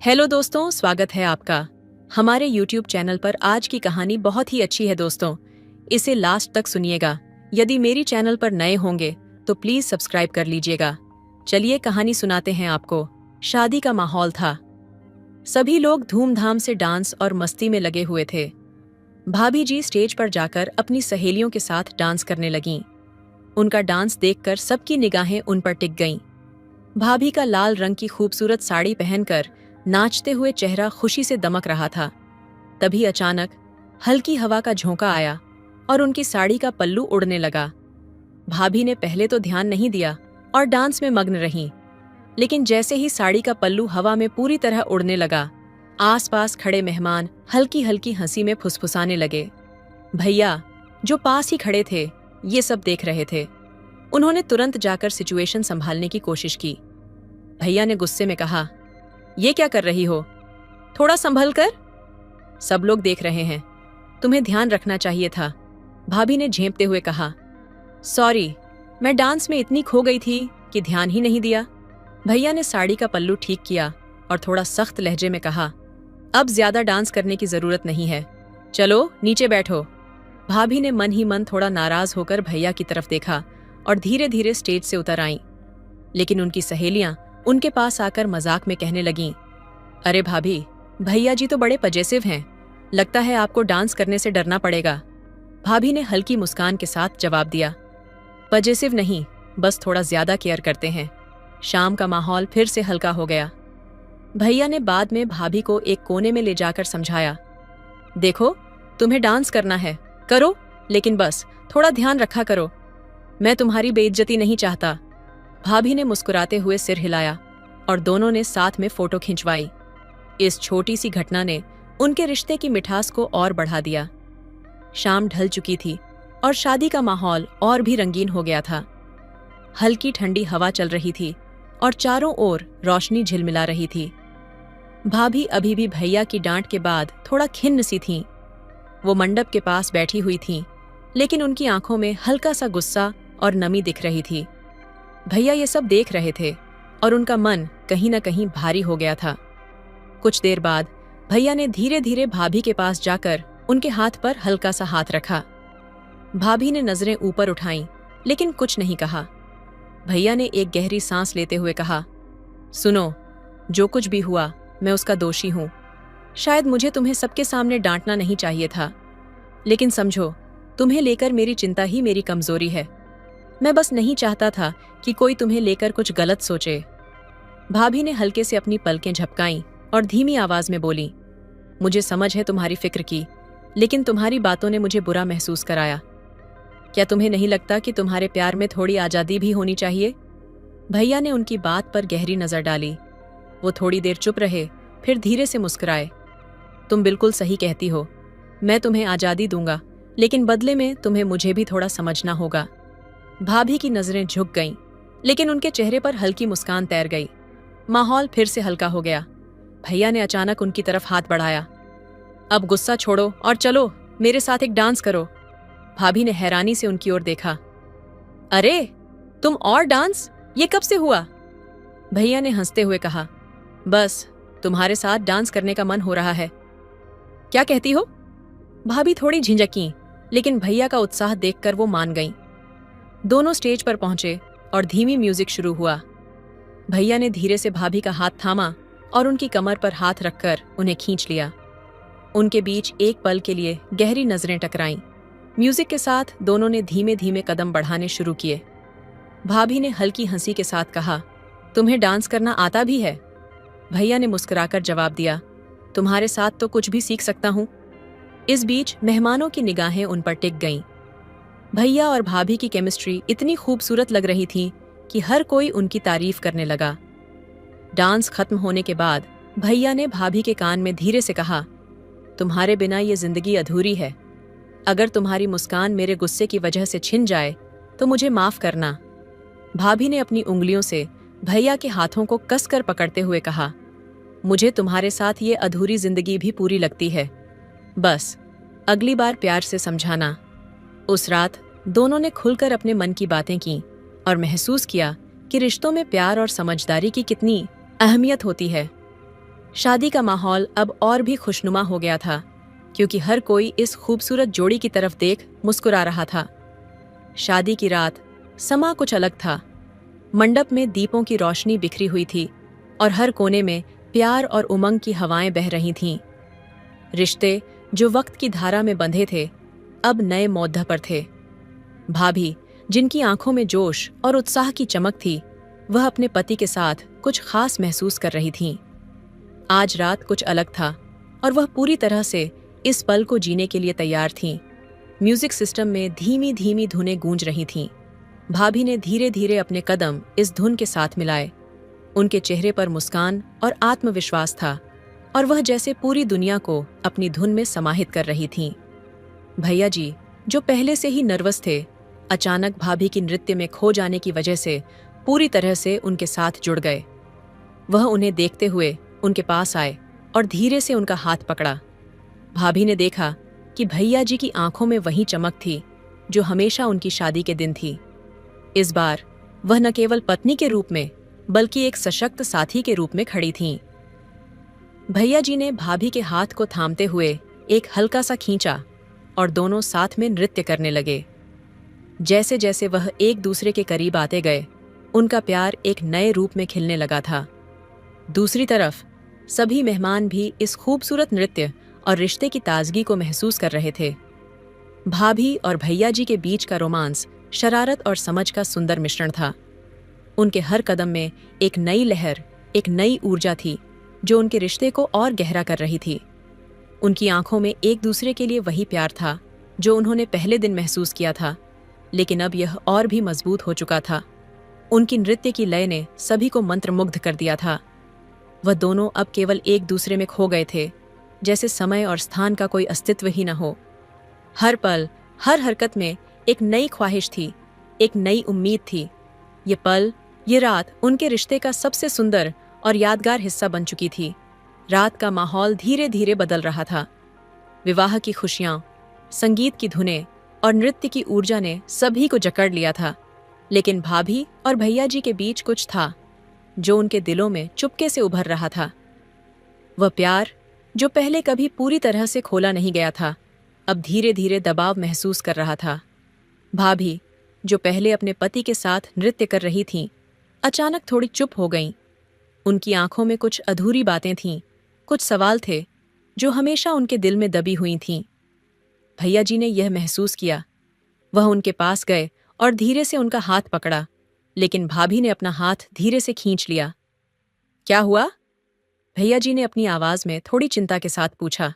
Hello दोस्तों, स्वागत है आपका हमारे YouTube चैनल पर। आज की कहानी बहुत ही अच्छी है दोस्तों, इसे लास्ट तक सुनिएगा। यदि मेरी चैनल पर नए होंगे तो प्लीज सब्सक्राइब कर लीजिएगा। चलिए कहानी सुनाते हैं आपको। शादी का माहौल था। सभी लोग धूमधाम से डांस और मस्ती में लगे हुए थे। भाभी जी स्टेज पर जाकर अपनी सहेलियों के साथ डांस करने लगीं। उनका डांस देखकर सबकी निगाहें उन पर टिक गईं। भाभी का लाल रंग की खूबसूरत साड़ी पहनकर नाचते हुए चेहरा खुशी से दमक रहा था। तभी अचानक हल्की हवा का झोंका आया और उनकी साड़ी का पल्लू उड़ने लगा। भाभी ने पहले तो ध्यान नहीं दिया और डांस में मग्न रहीं। लेकिन जैसे ही साड़ी का पल्लू हवा में पूरी तरह उड़ने लगा, आसपास खड़े मेहमान हल्की हल्की हंसी में फुसफुसाने लगे। भैया, जो पास ही खड़े थे, ये सब देख रहे थे। उन्होंने तुरंत जाकर सिचुएशन संभालने की कोशिश की। भैया ने गुस्से में कहा, ये क्या कर रही हो? थोड़ा संभल कर। सब लोग देख रहे हैं, तुम्हें ध्यान रखना चाहिए था। भाभी ने झेंपते हुए कहा, सॉरी, मैं डांस में इतनी खो गई थी कि ध्यान ही नहीं दिया। भैया ने साड़ी का पल्लू ठीक किया और थोड़ा सख्त लहजे में कहा, अब ज्यादा डांस करने की जरूरत नहीं है, चलो नीचे बैठो। भाभी ने मन ही मन थोड़ा नाराज होकर भैया की तरफ देखा और धीरे धीरे स्टेज से उतर आईं। लेकिन उनकी सहेलियां उनके पास आकर मजाक में कहने लगीं, अरे भाभी, भैया जी तो बड़े पजेसिव हैं, लगता है आपको डांस करने से डरना पड़ेगा। भाभी ने हल्की मुस्कान के साथ जवाब दिया, पजेसिव नहीं, बस थोड़ा ज्यादा केयर करते हैं। शाम का माहौल फिर से हल्का हो गया। भैया ने बाद में भाभी को एक कोने में ले जाकर समझाया, देखो, तुम्हें डांस करना है, करो, लेकिन बस थोड़ा ध्यान रखा करो। मैं तुम्हारी बेइज्जती नहीं चाहता। भाभी ने मुस्कुराते हुए सिर हिलाया और दोनों ने साथ में फोटो खिंचवाई। इस छोटी सी घटना ने उनके रिश्ते की मिठास को और बढ़ा दिया। शाम ढल चुकी थी और शादी का माहौल और भी रंगीन हो गया था। हल्की ठंडी हवा चल रही थी और चारों ओर रोशनी झिलमिला रही थी। भाभी अभी भी भैया की डांट के बाद थोड़ा खिन्न सी थीं। वो मंडप के पास बैठी हुई थीं, लेकिन उनकी आंखों में हल्का सा गुस्सा और नमी दिख रही थी। भैया ये सब देख रहे थे और उनका मन कहीं न कहीं भारी हो गया था। कुछ देर बाद भैया ने धीरे धीरे भाभी के पास जाकर उनके हाथ पर हल्का सा हाथ रखा। भाभी ने नजरें ऊपर उठाईं, लेकिन कुछ नहीं कहा। भैया ने एक गहरी सांस लेते हुए कहा, सुनो, जो कुछ भी हुआ मैं उसका दोषी हूं। शायद मुझे तुम्हें सबके सामने डांटना नहीं चाहिए था, लेकिन समझो, तुम्हें लेकर मेरी चिंता ही मेरी कमजोरी है। मैं बस नहीं चाहता था कि कोई तुम्हें लेकर कुछ गलत सोचे। भाभी ने हल्के से अपनी पलकें झपकाईं और धीमी आवाज में बोली, मुझे समझ है तुम्हारी फिक्र की, लेकिन तुम्हारी बातों ने मुझे बुरा महसूस कराया। क्या तुम्हें नहीं लगता कि तुम्हारे प्यार में थोड़ी आजादी भी होनी चाहिए? भैया ने उनकी बात पर गहरी नजर डाली। वो थोड़ी देर चुप रहे, फिर धीरे से मुस्कुराए। तुम बिल्कुल सही कहती हो, मैं तुम्हें आजादी दूंगा, लेकिन बदले में तुम्हें मुझे भी थोड़ा समझना होगा। भाभी की नजरें झुक गईं, लेकिन उनके चेहरे पर हल्की मुस्कान तैर गई। माहौल फिर से हल्का हो गया। भैया ने अचानक उनकी तरफ हाथ बढ़ाया, अब गुस्सा छोड़ो और चलो मेरे साथ एक डांस करो। भाभी ने हैरानी से उनकी ओर देखा, अरे तुम और डांस, ये कब से हुआ? भैया ने हंसते हुए कहा, बस तुम्हारे साथ डांस करने का मन हो रहा है। क्या कहती हो? भाभी थोड़ी झिझकीं, लेकिन भैया का उत्साह देखकर वो मान गईं। दोनों स्टेज पर पहुंचे और धीमी म्यूजिक शुरू हुआ। भैया ने धीरे से भाभी का हाथ थामा और उनकी कमर पर हाथ रखकर उन्हें खींच लिया। उनके बीच एक पल के लिए गहरी नजरें टकराईं। म्यूजिक के साथ दोनों ने धीमे धीमे कदम बढ़ाने शुरू किए। भाभी ने हल्की हंसी के साथ कहा, तुम्हें डांस करना आता भी है? भैया ने मुस्कुराकर जवाब दिया, तुम्हारे साथ तो कुछ भी सीख सकता हूं। इस बीच मेहमानों की निगाहें उन पर टिक गईं। भैया और भाभी की केमिस्ट्री इतनी खूबसूरत लग रही थी कि हर कोई उनकी तारीफ करने लगा। डांस खत्म होने के बाद भैया ने भाभी के कान में धीरे से कहा, तुम्हारे बिना ये जिंदगी अधूरी है। अगर तुम्हारी मुस्कान मेरे गुस्से की वजह से छिन जाए तो मुझे माफ करना। भाभी ने अपनी उंगलियों से भैया के हाथों को कसकर पकड़ते हुए कहा, मुझे तुम्हारे साथ ये अधूरी जिंदगी भी पूरी लगती है। बस अगली बार प्यार से समझाना। उस रात दोनों ने खुलकर अपने मन की बातें की और महसूस किया कि रिश्तों में प्यार और समझदारी की कितनी अहमियत होती है। शादी का माहौल अब और भी खुशनुमा हो गया था, क्योंकि हर कोई इस खूबसूरत जोड़ी की तरफ देख मुस्कुरा रहा था। शादी की रात समा कुछ अलग था। मंडप में दीपों की रोशनी बिखरी हुई थी और हर कोने में प्यार और उमंग की हवाएं बह रही थीं। रिश्ते जो वक्त की धारा में बंधे थे, अब नए मोद्दा पर थे। भाभी, जिनकी आंखों में जोश और उत्साह की चमक थी, वह अपने पति के साथ कुछ खास महसूस कर रही थीं। आज रात कुछ अलग था और वह पूरी तरह से इस पल को जीने के लिए तैयार थीं। म्यूजिक सिस्टम में धीमी धीमी धुनें गूंज रही थीं। भाभी ने धीरे धीरे अपने कदम इस धुन के साथ मिलाए। उनके चेहरे पर मुस्कान और आत्मविश्वास था और वह जैसे पूरी दुनिया को अपनी धुन में समाहित कर रही थीं। भैया जी, जो पहले से ही नर्वस थे, अचानक भाभी की नृत्य में खो जाने की वजह से पूरी तरह से उनके साथ जुड़ गए। वह उन्हें देखते हुए उनके पास आए और धीरे से उनका हाथ पकड़ा। भाभी ने देखा कि भैया जी की आंखों में वही चमक थी जो हमेशा उनकी शादी के दिन थी। इस बार वह न केवल पत्नी के रूप में बल्कि एक सशक्त साथी के रूप में खड़ी थीं। भैया जी ने भाभी के हाथ को थामते हुए एक हल्का सा खींचा और दोनों साथ में नृत्य करने लगे। जैसे जैसे वह एक दूसरे के करीब आते गए, उनका प्यार एक नए रूप में खिलने लगा था। दूसरी तरफ सभी मेहमान भी इस खूबसूरत नृत्य और रिश्ते की ताजगी को महसूस कर रहे थे। भाभी और भैया जी के बीच का रोमांस शरारत और समझ का सुंदर मिश्रण था। उनके हर कदम में एक नई लहर, एक नई ऊर्जा थी जो उनके रिश्ते को और गहरा कर रही थी। उनकी आंखों में एक दूसरे के लिए वही प्यार था जो उन्होंने पहले दिन महसूस किया था, लेकिन अब यह और भी मजबूत हो चुका था। उनकी नृत्य की लय ने सभी को मंत्रमुग्ध कर दिया था। वह दोनों अब केवल एक दूसरे में खो गए थे, जैसे समय और स्थान का कोई अस्तित्व ही न हो। हर पल, हर हरकत में एक नई ख्वाहिश थी, एक नई उम्मीद थी। ये पल, ये रात उनके रिश्ते का सबसे सुंदर और यादगार हिस्सा बन चुकी थी। रात का माहौल धीरे धीरे बदल रहा था। विवाह की खुशियां, संगीत की धुनें और नृत्य की ऊर्जा ने सभी को जकड़ लिया था, लेकिन भाभी और भैया जी के बीच कुछ था जो उनके दिलों में चुपके से उभर रहा था। वह प्यार जो पहले कभी पूरी तरह से खोला नहीं गया था, अब धीरे धीरे दबाव महसूस कर रहा था। भाभी, जो पहले अपने पति के साथ नृत्य कर रही थीं, अचानक थोड़ी चुप हो गईं। उनकी आंखों में कुछ अधूरी बातें थीं, कुछ सवाल थे जो हमेशा उनके दिल में दबी हुई थीं। भैया जी ने यह महसूस किया। वह उनके पास गए और धीरे से उनका हाथ पकड़ा, लेकिन भाभी ने अपना हाथ धीरे से खींच लिया। क्या हुआ? भैया जी ने अपनी आवाज में थोड़ी चिंता के साथ पूछा।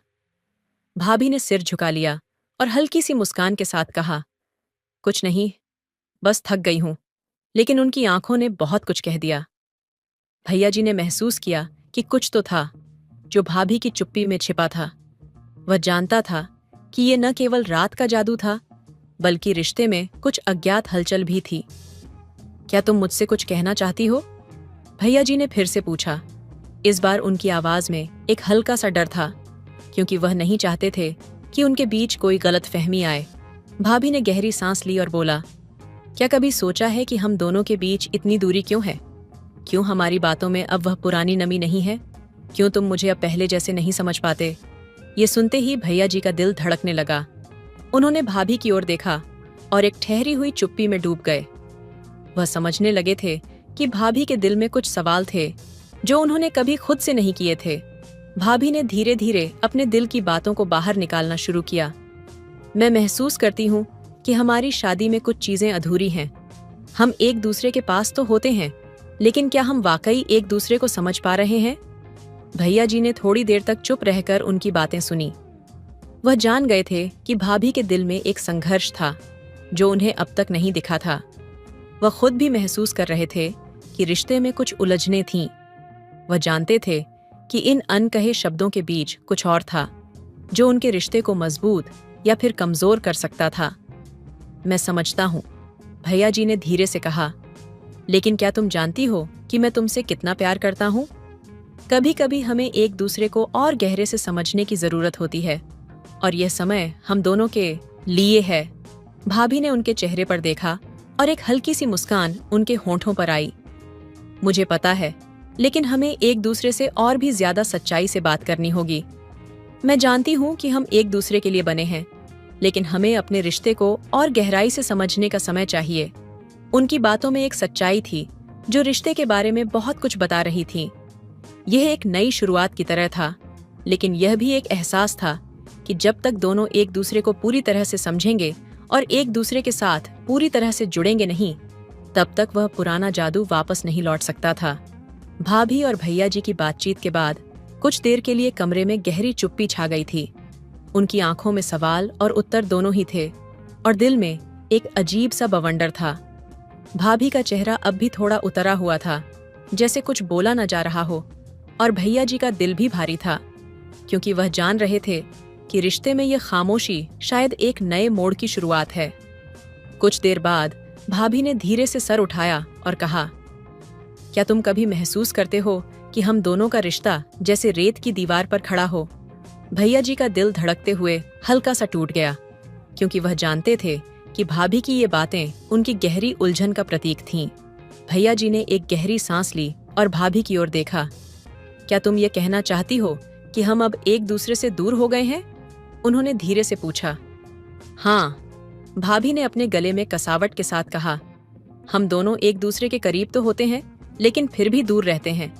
भाभी ने सिर झुका लिया और हल्की सी मुस्कान के साथ कहा, कुछ नहीं, बस थक गई हूं। लेकिन उनकी आंखों ने बहुत कुछ कह दिया। भैया जी ने महसूस किया कि कुछ तो था जो भाभी की चुप्पी में छिपा था। वह जानता था कि ये न केवल रात का जादू था, बल्कि रिश्ते में कुछ अज्ञात हलचल भी थी। क्या तुम मुझसे कुछ कहना चाहती हो? भैया जी ने फिर से पूछा। इस बार उनकी आवाज में एक हल्का सा डर था, क्योंकि वह नहीं चाहते थे कि उनके बीच कोई गलतफहमी आए। भाभी ने गहरी सांस ली और बोला, क्या कभी सोचा है कि हम दोनों के बीच इतनी दूरी क्यों है? क्यों हमारी बातों में अब वह पुरानी नमी नहीं है? क्यों तुम मुझे अब पहले जैसे नहीं समझ पाते? ये सुनते ही भैया जी का दिल धड़कने लगा। उन्होंने भाभी की ओर देखा और एक ठहरी हुई चुप्पी में डूब गए। वह समझने लगे थे कि भाभी के दिल में कुछ सवाल थे जो उन्होंने कभी खुद से नहीं किए थे। भाभी ने धीरे धीरे अपने दिल की बातों को बाहर निकालना शुरू किया। मैं महसूस करती हूँ कि हमारी शादी में कुछ चीजें अधूरी हैं। हम एक दूसरे के पास तो होते हैं, लेकिन क्या हम वाकई एक दूसरे को समझ पा रहे हैं? भैया जी ने थोड़ी देर तक चुप रहकर उनकी बातें सुनी। वह जान गए थे कि भाभी के दिल में एक संघर्ष था जो उन्हें अब तक नहीं दिखा था। वह खुद भी महसूस कर रहे थे कि रिश्ते में कुछ उलझनें थीं। वह जानते थे कि इन अनकहे शब्दों के बीच कुछ और था जो उनके रिश्ते को मजबूत या फिर कमजोर कर सकता था। मैं समझता हूँ, भैया जी ने धीरे से कहा, लेकिन क्या तुम जानती हो कि मैं तुमसे कितना प्यार करता हूँ? कभी कभी हमें एक दूसरे को और गहरे से समझने की जरूरत होती है, और यह समय हम दोनों के लिए है। भाभी ने उनके चेहरे पर देखा और एक हल्की सी मुस्कान उनके होंठों पर आई। मुझे पता है लेकिन हमें एक दूसरे से और भी ज्यादा सच्चाई से बात करनी होगी। मैं जानती हूँ कि हम एक दूसरे के लिए बने हैं, लेकिन हमें अपने रिश्ते को और गहराई से समझने का समय चाहिए। उनकी बातों में एक सच्चाई थी जो रिश्ते के बारे में बहुत कुछ बता रही थी। यह एक नई शुरुआत की तरह था, लेकिन यह भी एक एहसास था कि जब तक दोनों एक दूसरे को पूरी तरह से समझेंगे और एक दूसरे के साथ पूरी तरह से जुड़ेंगे नहीं, तब तक वह पुराना जादू वापस नहीं लौट सकता था। भाभी और भैया जी की बातचीत के बाद कुछ देर के लिए कमरे में गहरी चुप्पी छा गई थी। उनकी आंखों में सवाल और उत्तर दोनों ही थे, और दिल में एक अजीब सा बवंडर था। भाभी का चेहरा अब भी थोड़ा उतरा हुआ था, जैसे कुछ बोला न जा रहा हो, और भैया जी का दिल भी भारी था, क्योंकि वह जान रहे थे कि रिश्ते में यह खामोशी शायद एक नए मोड़ की शुरुआत है। कुछ देर बाद भाभी ने धीरे से सर उठाया और कहा, क्या तुम कभी महसूस करते हो कि हम दोनों का रिश्ता जैसे रेत की दीवार पर खड़ा हो? भैया जी का दिल धड़कते हुए हल्का सा टूट गया, क्योंकि वह जानते थे कि भाभी की ये बातें उनकी गहरी उलझन का प्रतीक थीं। भैया जी ने एक गहरी सांस ली और भाभी की ओर देखा। क्या तुम ये कहना चाहती हो कि हम अब एक दूसरे से दूर हो गए हैं? उन्होंने धीरे से पूछा। हाँ, भाभी ने अपने गले में कसावट के साथ कहा। हम दोनों एक दूसरे के करीब तो होते हैं, लेकिन फिर भी दूर रहते हैं।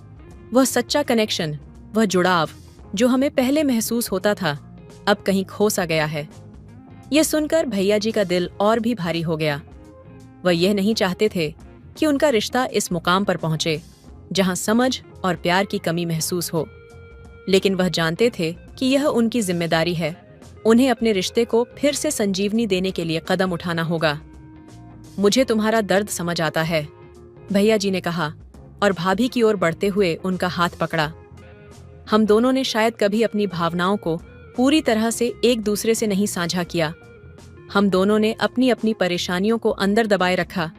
वह सच्चा कनेक्शन, वह जुड़ाव जो हमें पहले महसूस होता था, अब कहीं खो सा गया है। यह सुनकर भैया जी का दिल और भी भारी हो गया। वह यह नहीं चाहते थे कि उनका रिश्ता इस मुकाम पर पहुंचे जहां समझ और प्यार की कमी महसूस हो, लेकिन वह जानते थे कि यह उनकी जिम्मेदारी है। उन्हें अपने रिश्ते को फिर से संजीवनी देने के लिए कदम उठाना होगा। मुझे तुम्हारा दर्द समझ आता है, भैया जी ने कहा, और भाभी की ओर बढ़ते हुए उनका हाथ पकड़ा। हम दोनों ने शायद कभी अपनी भावनाओं को पूरी तरह से एक दूसरे से नहीं साझा किया। हम दोनों ने अपनी अपनी परेशानियों को अंदर दबाए रखा।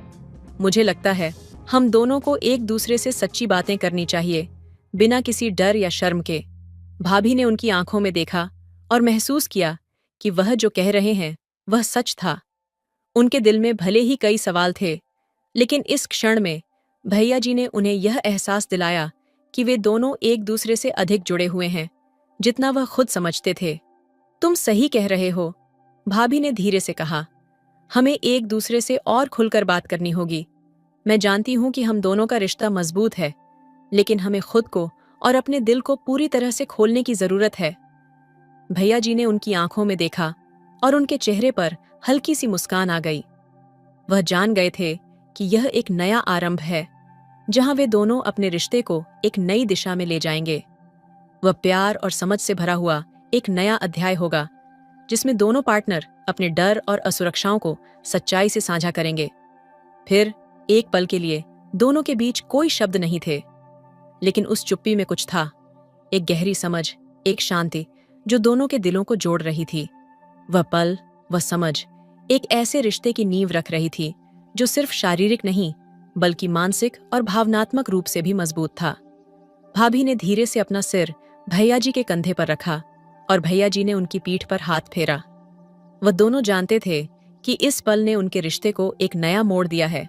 मुझे लगता है हम दोनों को एक दूसरे से सच्ची बातें करनी चाहिए, बिना किसी डर या शर्म के। भाभी ने उनकी आंखों में देखा और महसूस किया कि वह जो कह रहे हैं वह सच था। उनके दिल में भले ही कई सवाल थे, लेकिन इस क्षण में भैया जी ने उन्हें यह एहसास दिलाया कि वे दोनों एक दूसरे से अधिक जुड़े हुए हैं जितना वह खुद समझते थे। तुम सही कह रहे हो, भाभी ने धीरे से कहा। हमें एक दूसरे से और खुलकर बात करनी होगी। मैं जानती हूं कि हम दोनों का रिश्ता मजबूत है, लेकिन हमें खुद को और अपने दिल को पूरी तरह से खोलने की जरूरत है। भैया जी ने उनकी आंखों में देखा और उनके चेहरे पर हल्की सी मुस्कान आ गई। वह जान गए थे कि यह एक नया आरंभ है, जहां वे दोनों अपने रिश्ते को एक नई दिशा में ले जाएंगे। वह प्यार और समझ से भरा हुआ एक नया अध्याय होगा, जिसमें दोनों पार्टनर अपने डर और असुरक्षाओं को सच्चाई से साझा करेंगे। फिर एक पल के लिए दोनों के बीच कोई शब्द नहीं थे, लेकिन उस चुप्पी में कुछ था, एक गहरी समझ, एक शांति जो दोनों के दिलों को जोड़ रही थी। वह पल, वह समझ एक ऐसे रिश्ते की नींव रख रही थी जो सिर्फ शारीरिक नहीं, बल्कि मानसिक और भावनात्मक रूप से भी मजबूत था। भाभी ने धीरे से अपना सिर भैया जी के कंधे पर रखा और भैया जी ने उनकी पीठ पर हाथ फेरा। वह दोनों जानते थे कि इस पल ने उनके रिश्ते को एक नया मोड़ दिया है,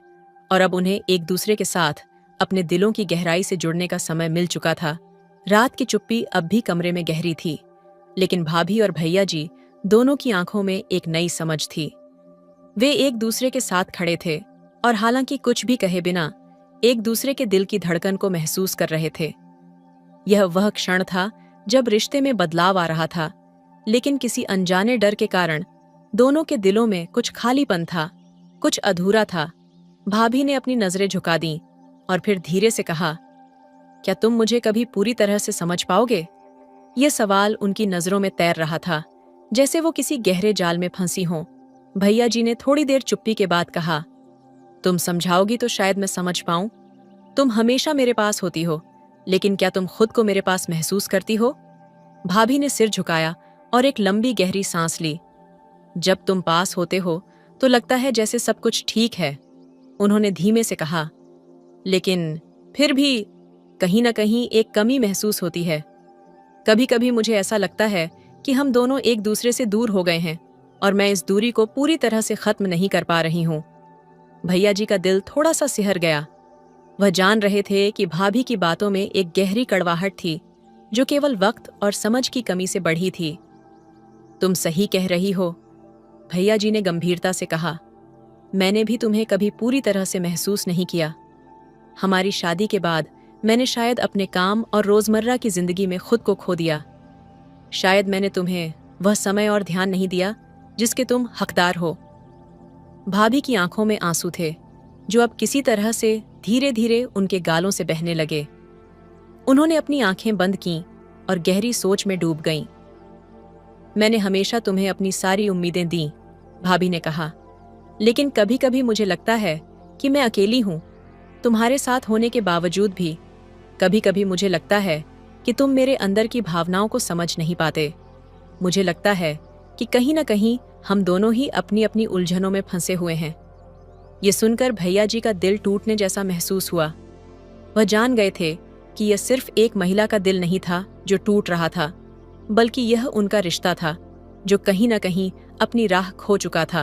और अब उन्हें एक दूसरे के साथ अपने दिलों की गहराई से जुड़ने का समय मिल चुका था। रात की चुप्पी अब भी कमरे में गहरी थी, लेकिन भाभी और भैया जी दोनों की आंखों में एक नई समझ थी। वे एक दूसरे के साथ खड़े थे और हालांकि कुछ भी कहे बिना एक दूसरे के दिल की धड़कन को महसूस कर रहे थे। यह वह क्षण था जब रिश्ते में बदलाव आ रहा था, लेकिन किसी अनजाने डर के कारण दोनों के दिलों में कुछ खालीपन था, कुछ अधूरा था। भाभी ने अपनी नजरें झुका दी और फिर धीरे से कहा, क्या तुम मुझे कभी पूरी तरह से समझ पाओगे? यह सवाल उनकी नजरों में तैर रहा था, जैसे वो किसी गहरे जाल में फंसी हों। भैया जी ने थोड़ी देर चुप्पी के बाद कहा, तुम समझाओगी तो शायद मैं समझ पाऊं। तुम हमेशा मेरे पास होती हो, लेकिन क्या तुम खुद को मेरे पास महसूस करती हो? भाभी ने सिर झुकाया और एक लंबी गहरी सांस ली। जब तुम पास होते हो तो लगता है जैसे सब कुछ ठीक है, उन्होंने धीमे से कहा, लेकिन फिर भी कहीं ना कहीं एक कमी महसूस होती है। कभी कभी मुझे ऐसा लगता है कि हम दोनों एक दूसरे से दूर हो गए हैं और मैं इस दूरी को पूरी तरह से खत्म नहीं कर पा रही हूं। भैया जी का दिल थोड़ा सा सिहर गया। वह जान रहे थे कि भाभी की बातों में एक गहरी कड़वाहट थी जो केवल वक्त और समझ की कमी से बढ़ी थी। तुम सही कह रही हो, भैया जी ने गंभीरता से कहा। मैंने भी तुम्हें कभी पूरी तरह से महसूस नहीं किया। हमारी शादी के बाद मैंने शायद अपने काम और रोजमर्रा की जिंदगी में खुद को खो दिया। शायद मैंने तुम्हें वह समय और ध्यान नहीं दिया जिसके तुम हकदार हो। भाभी की आंखों में आंसू थे जो अब किसी तरह से धीरे धीरे उनके गालों से बहने लगे। उन्होंने अपनी आंखें बंद कीं और गहरी सोच में डूब गईं। मैंने हमेशा तुम्हें अपनी सारी उम्मीदें दीं, भाभी ने कहा, लेकिन कभी कभी मुझे लगता है कि मैं अकेली हूं। तुम्हारे साथ होने के बावजूद भी कभी कभी मुझे लगता है कि तुम मेरे अंदर की भावनाओं को समझ नहीं पाते। मुझे लगता है कि कहीं ना कहीं हम दोनों ही अपनी अपनी उलझनों में फंसे हुए हैं। ये सुनकर भैया जी का दिल टूटने जैसा महसूस हुआ। वह जान गए थे कि यह सिर्फ एक महिला का दिल नहीं था जो टूट रहा था, बल्कि यह उनका रिश्ता था जो कहीं ना कहीं अपनी राह खो चुका था।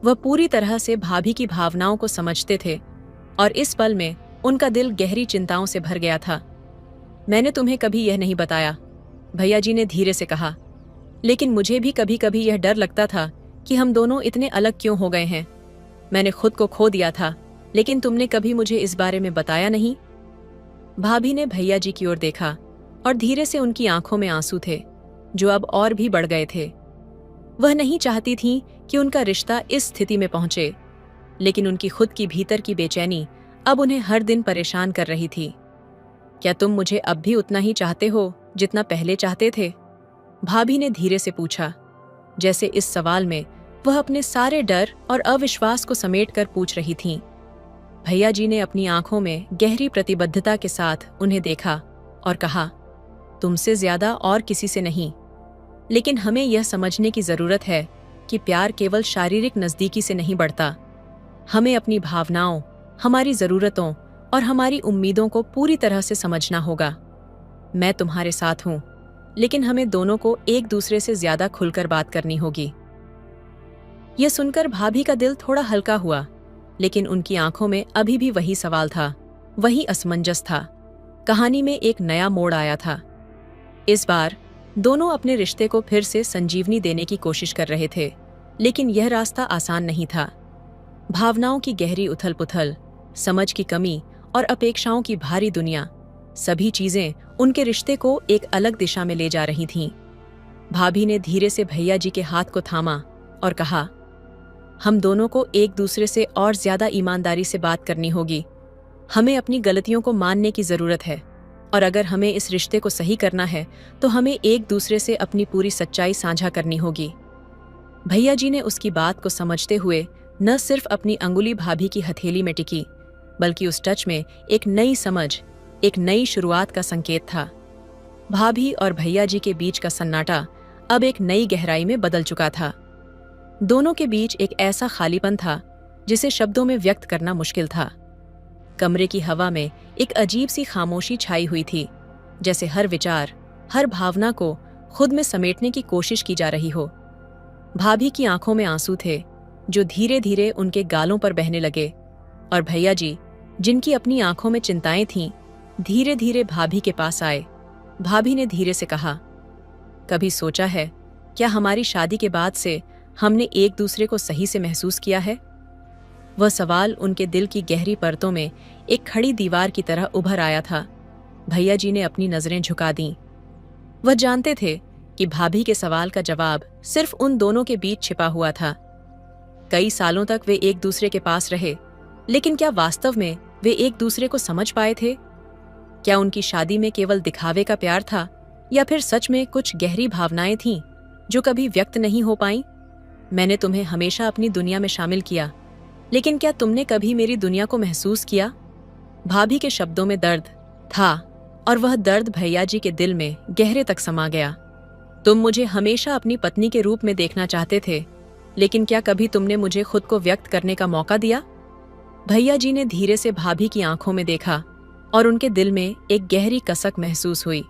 वह पूरी तरह से भाभी की भावनाओं को समझते थे और इस पल में उनका दिल गहरी चिंताओं से भर गया था। मैंने तुम्हें कभी यह नहीं बताया, भैया जी ने धीरे से कहा, लेकिन मुझे भी कभी कभी यह डर लगता था कि हम दोनों इतने अलग क्यों हो गए हैं। मैंने खुद को खो दिया था, लेकिन तुमने कभी मुझे इस बारे में बताया नहीं। भाभी ने भैया जी की ओर देखा और धीरे से उनकी आंखों में आंसू थे जो अब और भी बढ़ गए थे। वह नहीं चाहती थीं कि उनका रिश्ता इस स्थिति में पहुंचे, लेकिन उनकी खुद की भीतर की बेचैनी अब उन्हें हर दिन परेशान कर रही थी। क्या तुम मुझे अब भी उतना ही चाहते हो जितना पहले चाहते थे? भाभी ने धीरे से पूछा, जैसे इस सवाल में वह अपने सारे डर और अविश्वास को समेटकर पूछ रही थीं। भैया जी ने अपनी आंखों में गहरी प्रतिबद्धता के साथ उन्हें देखा और कहा, तुमसे ज्यादा और किसी से नहीं, लेकिन हमें यह समझने की जरूरत है कि प्यार केवल शारीरिक नजदीकी से नहीं बढ़ता। हमें अपनी भावनाओं, हमारी जरूरतों और हमारी उम्मीदों को पूरी तरह से समझना होगा। मैं तुम्हारे साथ हूं, लेकिन हमें दोनों को एक दूसरे से ज्यादा खुलकर बात करनी होगी। यह सुनकर भाभी का दिल थोड़ा हल्का हुआ, लेकिन उनकी आंखों में अभी भी वही सवाल था, वही असमंजस था। कहानी में एक नया मोड़ आया था। इस बार दोनों अपने रिश्ते को फिर से संजीवनी देने की कोशिश कर रहे थे, लेकिन यह रास्ता आसान नहीं था। भावनाओं की गहरी उथल-पुथल, समझ की कमी और अपेक्षाओं की भारी दुनिया, सभी चीजें उनके रिश्ते को एक अलग दिशा में ले जा रही थीं। भाभी ने धीरे से भैया जी के हाथ को थामा और कहा, हम दोनों को एक दूसरे से और ज्यादा ईमानदारी से बात करनी होगी। हमें अपनी गलतियों को मानने की जरूरत है, और अगर हमें इस रिश्ते को सही करना है तो हमें एक दूसरे से अपनी पूरी सच्चाई साझा करनी होगी। भैया जी ने उसकी बात को समझते हुए न सिर्फ अपनी अंगुली भाभी की हथेली में टिकी, बल्कि उस टच में एक नई समझ, एक नई शुरुआत का संकेत था। भाभी और भैया जी के बीच का सन्नाटा अब एक नई गहराई में बदल चुका था। दोनों के बीच एक ऐसा खालीपन था जिसे शब्दों में व्यक्त करना मुश्किल था। कमरे की हवा में एक अजीब सी खामोशी छाई हुई थी, जैसे हर विचार, हर भावना को खुद में समेटने की कोशिश की जा रही हो। भाभी की आंखों में आंसू थे जो धीरे धीरे उनके गालों पर बहने लगे, और भैया जी, जिनकी अपनी आंखों में चिंताएं थीं, धीरे धीरे भाभी के पास आए। भाभी ने धीरे से कहा, कभी सोचा है क्या हमारी शादी के बाद से हमने एक दूसरे को सही से महसूस किया है? वह सवाल उनके दिल की गहरी परतों में एक खड़ी दीवार की तरह उभर आया था। भैया जी ने अपनी नजरें झुका दीं। वह जानते थे कि भाभी के सवाल का जवाब सिर्फ उन दोनों के बीच छिपा हुआ था। कई सालों तक वे एक दूसरे के पास रहे, लेकिन क्या वास्तव में वे एक दूसरे को समझ पाए थे? क्या उनकी शादी में केवल दिखावे का प्यार था, या फिर सच में कुछ गहरी भावनाएं थीं जो कभी व्यक्त नहीं हो पाईं? मैंने तुम्हें हमेशा अपनी दुनिया में शामिल किया, लेकिन क्या तुमने कभी मेरी दुनिया को महसूस किया? भाभी के शब्दों में दर्द था, और वह दर्द भैया जी के दिल में गहरे तक समा गया। तुम मुझे हमेशा अपनी पत्नी के रूप में देखना चाहते थे, लेकिन क्या कभी तुमने मुझे खुद को व्यक्त करने का मौका दिया? भैया जी ने धीरे से भाभी की आंखों में देखा और उनके दिल में एक गहरी कसक महसूस हुई।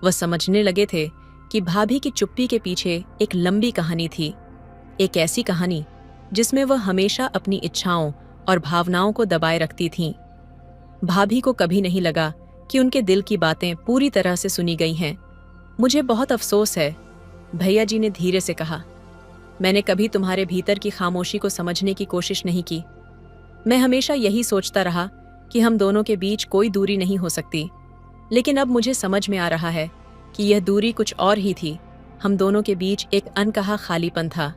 वह समझने लगे थे कि भाभी की चुप्पी के पीछे एक लंबी कहानी थी, एक ऐसी कहानी जिसमें वह हमेशा अपनी इच्छाओं और भावनाओं को दबाए रखती थीं, भाभी को कभी नहीं लगा कि उनके दिल की बातें पूरी तरह से सुनी गई हैं। मुझे बहुत अफसोस है, भैया जी ने धीरे से कहा। मैंने कभी तुम्हारे भीतर की खामोशी को समझने की कोशिश नहीं की। मैं हमेशा यही सोचता रहा कि हम दोनों के बीच कोई दूरी नहीं हो सकती, लेकिन अब मुझे समझ में आ रहा है कि यह दूरी कुछ और ही थी। हम दोनों के बीच एक अनकहा खालीपन था।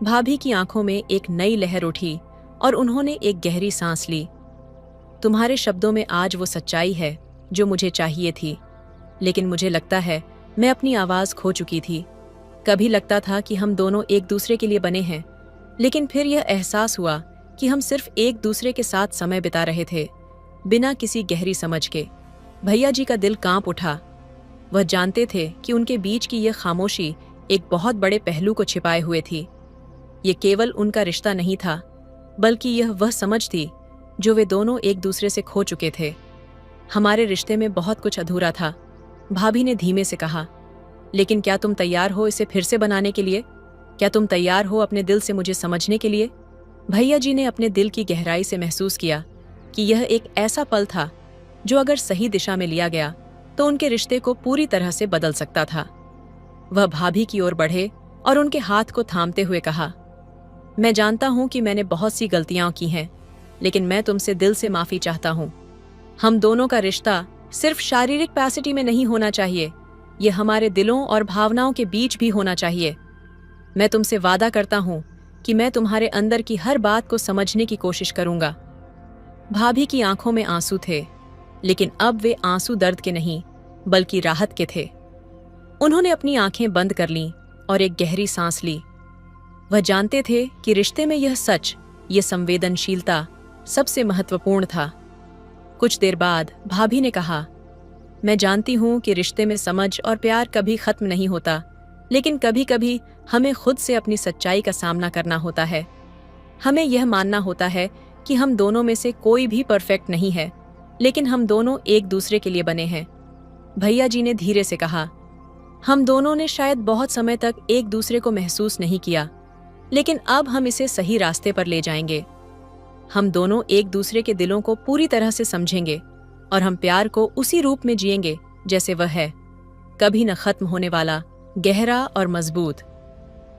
भाभी की आंखों में एक नई लहर उठी और उन्होंने एक गहरी सांस ली। तुम्हारे शब्दों में आज वो सच्चाई है जो मुझे चाहिए थी, लेकिन मुझे लगता है मैं अपनी आवाज खो चुकी थी। कभी लगता था कि हम दोनों एक दूसरे के लिए बने हैं, लेकिन फिर यह एहसास हुआ कि हम सिर्फ एक दूसरे के साथ समय बिता रहे थे, बिना किसी गहरी समझ के। भैया जी का दिल कांप उठा। वह जानते थे कि उनके बीच की यह खामोशी एक बहुत बड़े पहलू को छिपाए हुए थी। ये केवल उनका रिश्ता नहीं था, बल्कि यह वह समझ थी जो वे दोनों एक दूसरे से खो चुके थे। हमारे रिश्ते में बहुत कुछ अधूरा था, भाभी ने धीमे से कहा। लेकिन क्या तुम तैयार हो इसे फिर से बनाने के लिए? क्या तुम तैयार हो अपने दिल से मुझे समझने के लिए? भैया जी ने अपने दिल की गहराई से महसूस किया कि यह एक ऐसा पल था जो अगर सही दिशा में लिया गया तो उनके रिश्ते को पूरी तरह से बदल सकता था। वह भाभी की ओर बढ़े और उनके हाथ को थामते हुए कहा, मैं जानता हूं कि मैंने बहुत सी गलतियां की हैं, लेकिन मैं तुमसे दिल से माफी चाहता हूं। हम दोनों का रिश्ता सिर्फ शारीरिक कैपेसिटी में नहीं होना चाहिए, यह हमारे दिलों और भावनाओं के बीच भी होना चाहिए। मैं तुमसे वादा करता हूं कि मैं तुम्हारे अंदर की हर बात को समझने की कोशिश करूंगा। भाभी की आंखों में आंसू थे, लेकिन अब वे आंसू दर्द के नहीं बल्कि राहत के थे। उन्होंने अपनी आंखें बंद कर लीं और एक गहरी सांस ली। वह जानते थे कि रिश्ते में यह सच, यह संवेदनशीलता सबसे महत्वपूर्ण था। कुछ देर बाद भाभी ने कहा, मैं जानती हूं कि रिश्ते में समझ और प्यार कभी खत्म नहीं होता, लेकिन कभी कभी हमें खुद से अपनी सच्चाई का सामना करना होता है। हमें यह मानना होता है कि हम दोनों में से कोई भी परफेक्ट नहीं है, लेकिन हम दोनों एक दूसरे के लिए बने हैं। भैया जी ने धीरे से कहा, हम दोनों ने शायद बहुत समय तक एक दूसरे को महसूस नहीं किया, लेकिन अब हम इसे सही रास्ते पर ले जाएंगे। हम दोनों एक दूसरे के दिलों को पूरी तरह से समझेंगे और हम प्यार को उसी रूप में जिएंगे जैसे वह है, कभी न खत्म होने वाला, गहरा और मजबूत।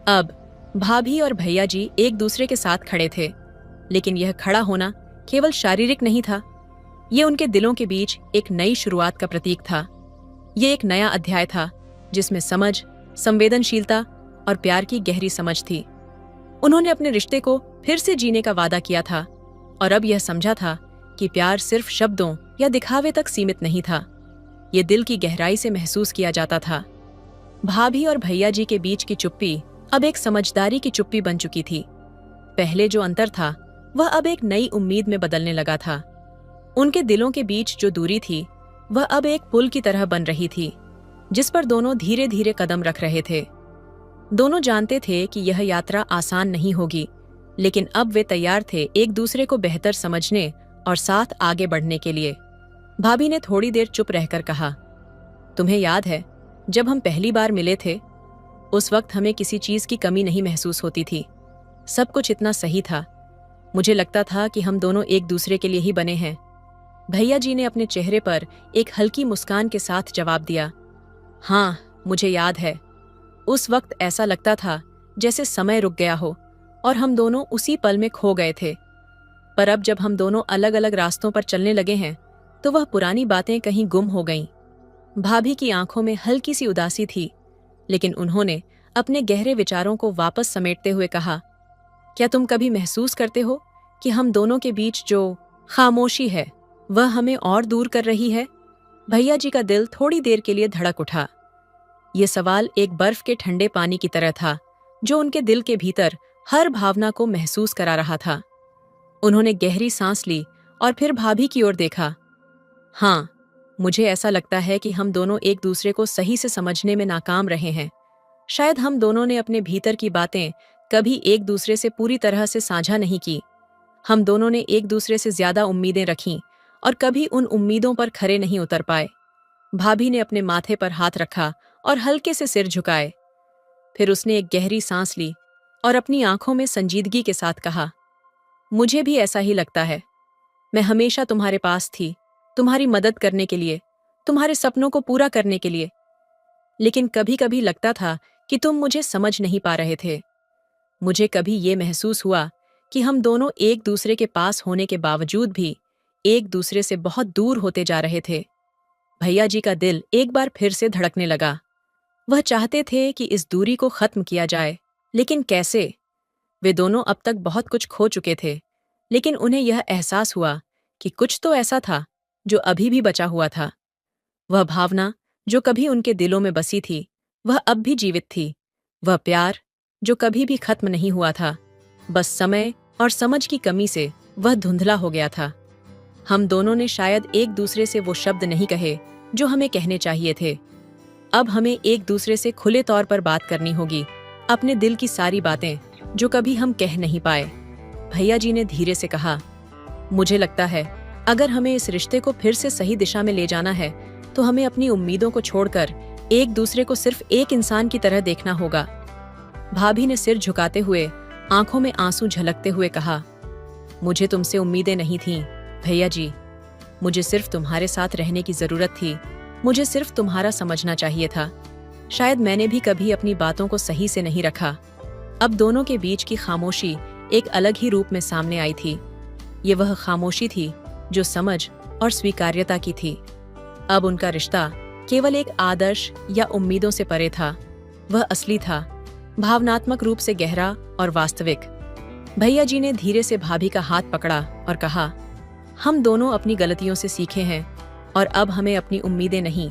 अब भाभी और भैया जी एक दूसरे के साथ खड़े थे, लेकिन यह खड़ा होना केवल शारीरिक नहीं था। ये उनके दिलों के बीच एक नई शुरुआत का प्रतीक था। ये एक नया अध्याय था जिसमें समझ, संवेदनशीलता और प्यार की गहरी समझ थी। उन्होंने अपने रिश्ते को फिर से जीने का वादा किया था और अब यह समझा था कि प्यार सिर्फ शब्दों या दिखावे तक सीमित नहीं था, ये दिल की गहराई से महसूस किया जाता था। भाभी और भैया जी के बीच की चुप्पी अब एक समझदारी की चुप्पी बन चुकी थी। पहले जो अंतर था वह अब एक नई उम्मीद में बदलने लगा था। उनके दिलों के बीच जो दूरी थी वह अब एक पुल की तरह बन रही थी, जिस पर दोनों धीरे धीरे कदम रख रहे थे। दोनों जानते थे कि यह यात्रा आसान नहीं होगी, लेकिन अब वे तैयार थे एक दूसरे को बेहतर समझने और साथ आगे बढ़ने के लिए। भाभी ने थोड़ी देर चुप रहकर कहा, तुम्हें याद है जब हम पहली बार मिले थे? उस वक्त हमें किसी चीज की कमी नहीं महसूस होती थी। सब कुछ इतना सही था। मुझे लगता था कि हम दोनों एक दूसरे के लिए ही बने हैं। भैया जी ने अपने चेहरे पर एक हल्की मुस्कान के साथ जवाब दिया, हाँ, मुझे याद है। उस वक्त ऐसा लगता था जैसे समय रुक गया हो और हम दोनों उसी पल में खो गए थे। पर अब जब हम दोनों अलग अलग रास्तों पर चलने लगे हैं तो वह पुरानी बातें कहीं गुम हो गईं। भाभी की आंखों में हल्की सी उदासी थी, लेकिन उन्होंने अपने गहरे विचारों को वापस समेटते हुए कहा, क्या तुम कभी महसूस करते हो कि हम दोनों के बीच जो खामोशी है वह हमें और दूर कर रही है? भैया जी का दिल थोड़ी देर के लिए धड़क उठा। ये सवाल एक बर्फ के ठंडे पानी की तरह था जो उनके दिल के भीतर हर भावना को महसूस करा रहा था। उन्होंने गहरी सांस ली और फिर भाभी की ओर देखा। हाँ, मुझे ऐसा लगता है कि हम दोनों एक दूसरे को सही से समझने में नाकाम रहे हैं। शायद हम दोनों ने अपने भीतर की बातें कभी एक दूसरे से पूरी तरह से साझा नहीं की। हम दोनों ने एक दूसरे से ज्यादा उम्मीदें रखीं और कभी उन उम्मीदों पर खरे नहीं उतर पाए। भाभी ने अपने माथे पर हाथ रखा और हल्के से सिर झुकाए। फिर उसने एक गहरी सांस ली और अपनी आंखों में संजीदगी के साथ कहा, मुझे भी ऐसा ही लगता है। मैं हमेशा तुम्हारे पास थी, तुम्हारी मदद करने के लिए, तुम्हारे सपनों को पूरा करने के लिए। लेकिन कभी कभी लगता था कि तुम मुझे समझ नहीं पा रहे थे। मुझे कभी ये महसूस हुआ कि हम दोनों एक दूसरे के पास होने के बावजूद भी एक दूसरे से बहुत दूर होते जा रहे थे। भैया जी का दिल एक बार फिर से धड़कने लगा। वह चाहते थे कि इस दूरी को खत्म किया जाए, लेकिन कैसे? वे दोनों अब तक बहुत कुछ खो चुके थे, लेकिन उन्हें यह एहसास हुआ कि कुछ तो ऐसा था जो अभी भी बचा हुआ था। वह भावना जो कभी उनके दिलों में बसी थी, वह अब भी जीवित थी। वह प्यार जो कभी भी खत्म नहीं हुआ था, बस समय और समझ की कमी से वह धुंधला हो गया था। हम दोनों ने शायद एक दूसरे से वो शब्द नहीं कहे जो हमें कहने चाहिए थे। अब हमें एक दूसरे से खुले तौर पर बात करनी होगी, अपने दिल की सारी बातें जो कभी हम कह नहीं पाए। भैया जी ने धीरे से कहा, मुझे लगता है अगर हमें इस रिश्ते को फिर से सही दिशा में ले जाना है तो हमें अपनी उम्मीदों को छोड़कर एक दूसरे को सिर्फ एक इंसान की तरह देखना होगा। भाभी ने सिर झुकाते हुए, आंखों में आंसू झलकते हुए कहा, मुझे तुमसे उम्मीदें नहीं थीं, भैया जी। मुझे सिर्फ तुम्हारे साथ रहने की जरूरत थी। मुझे सिर्फ तुम्हारा समझना चाहिए था। शायद मैंने भी कभी अपनी बातों को सही से नहीं रखा। अब दोनों के बीच की खामोशी एक अलग ही रूप में सामने आई थी। ये वह खामोशी थी जो समझ और स्वीकार्यता की थी। अब उनका रिश्ता केवल एक आदर्श या उम्मीदों से परे था। वह असली था, भावनात्मक रूप से गहरा और वास्तविक। भैया जी ने धीरे से भाभी का हाथ पकड़ा और कहा, हम दोनों अपनी गलतियों से सीखे हैं और अब हमें अपनी उम्मीदें नहीं,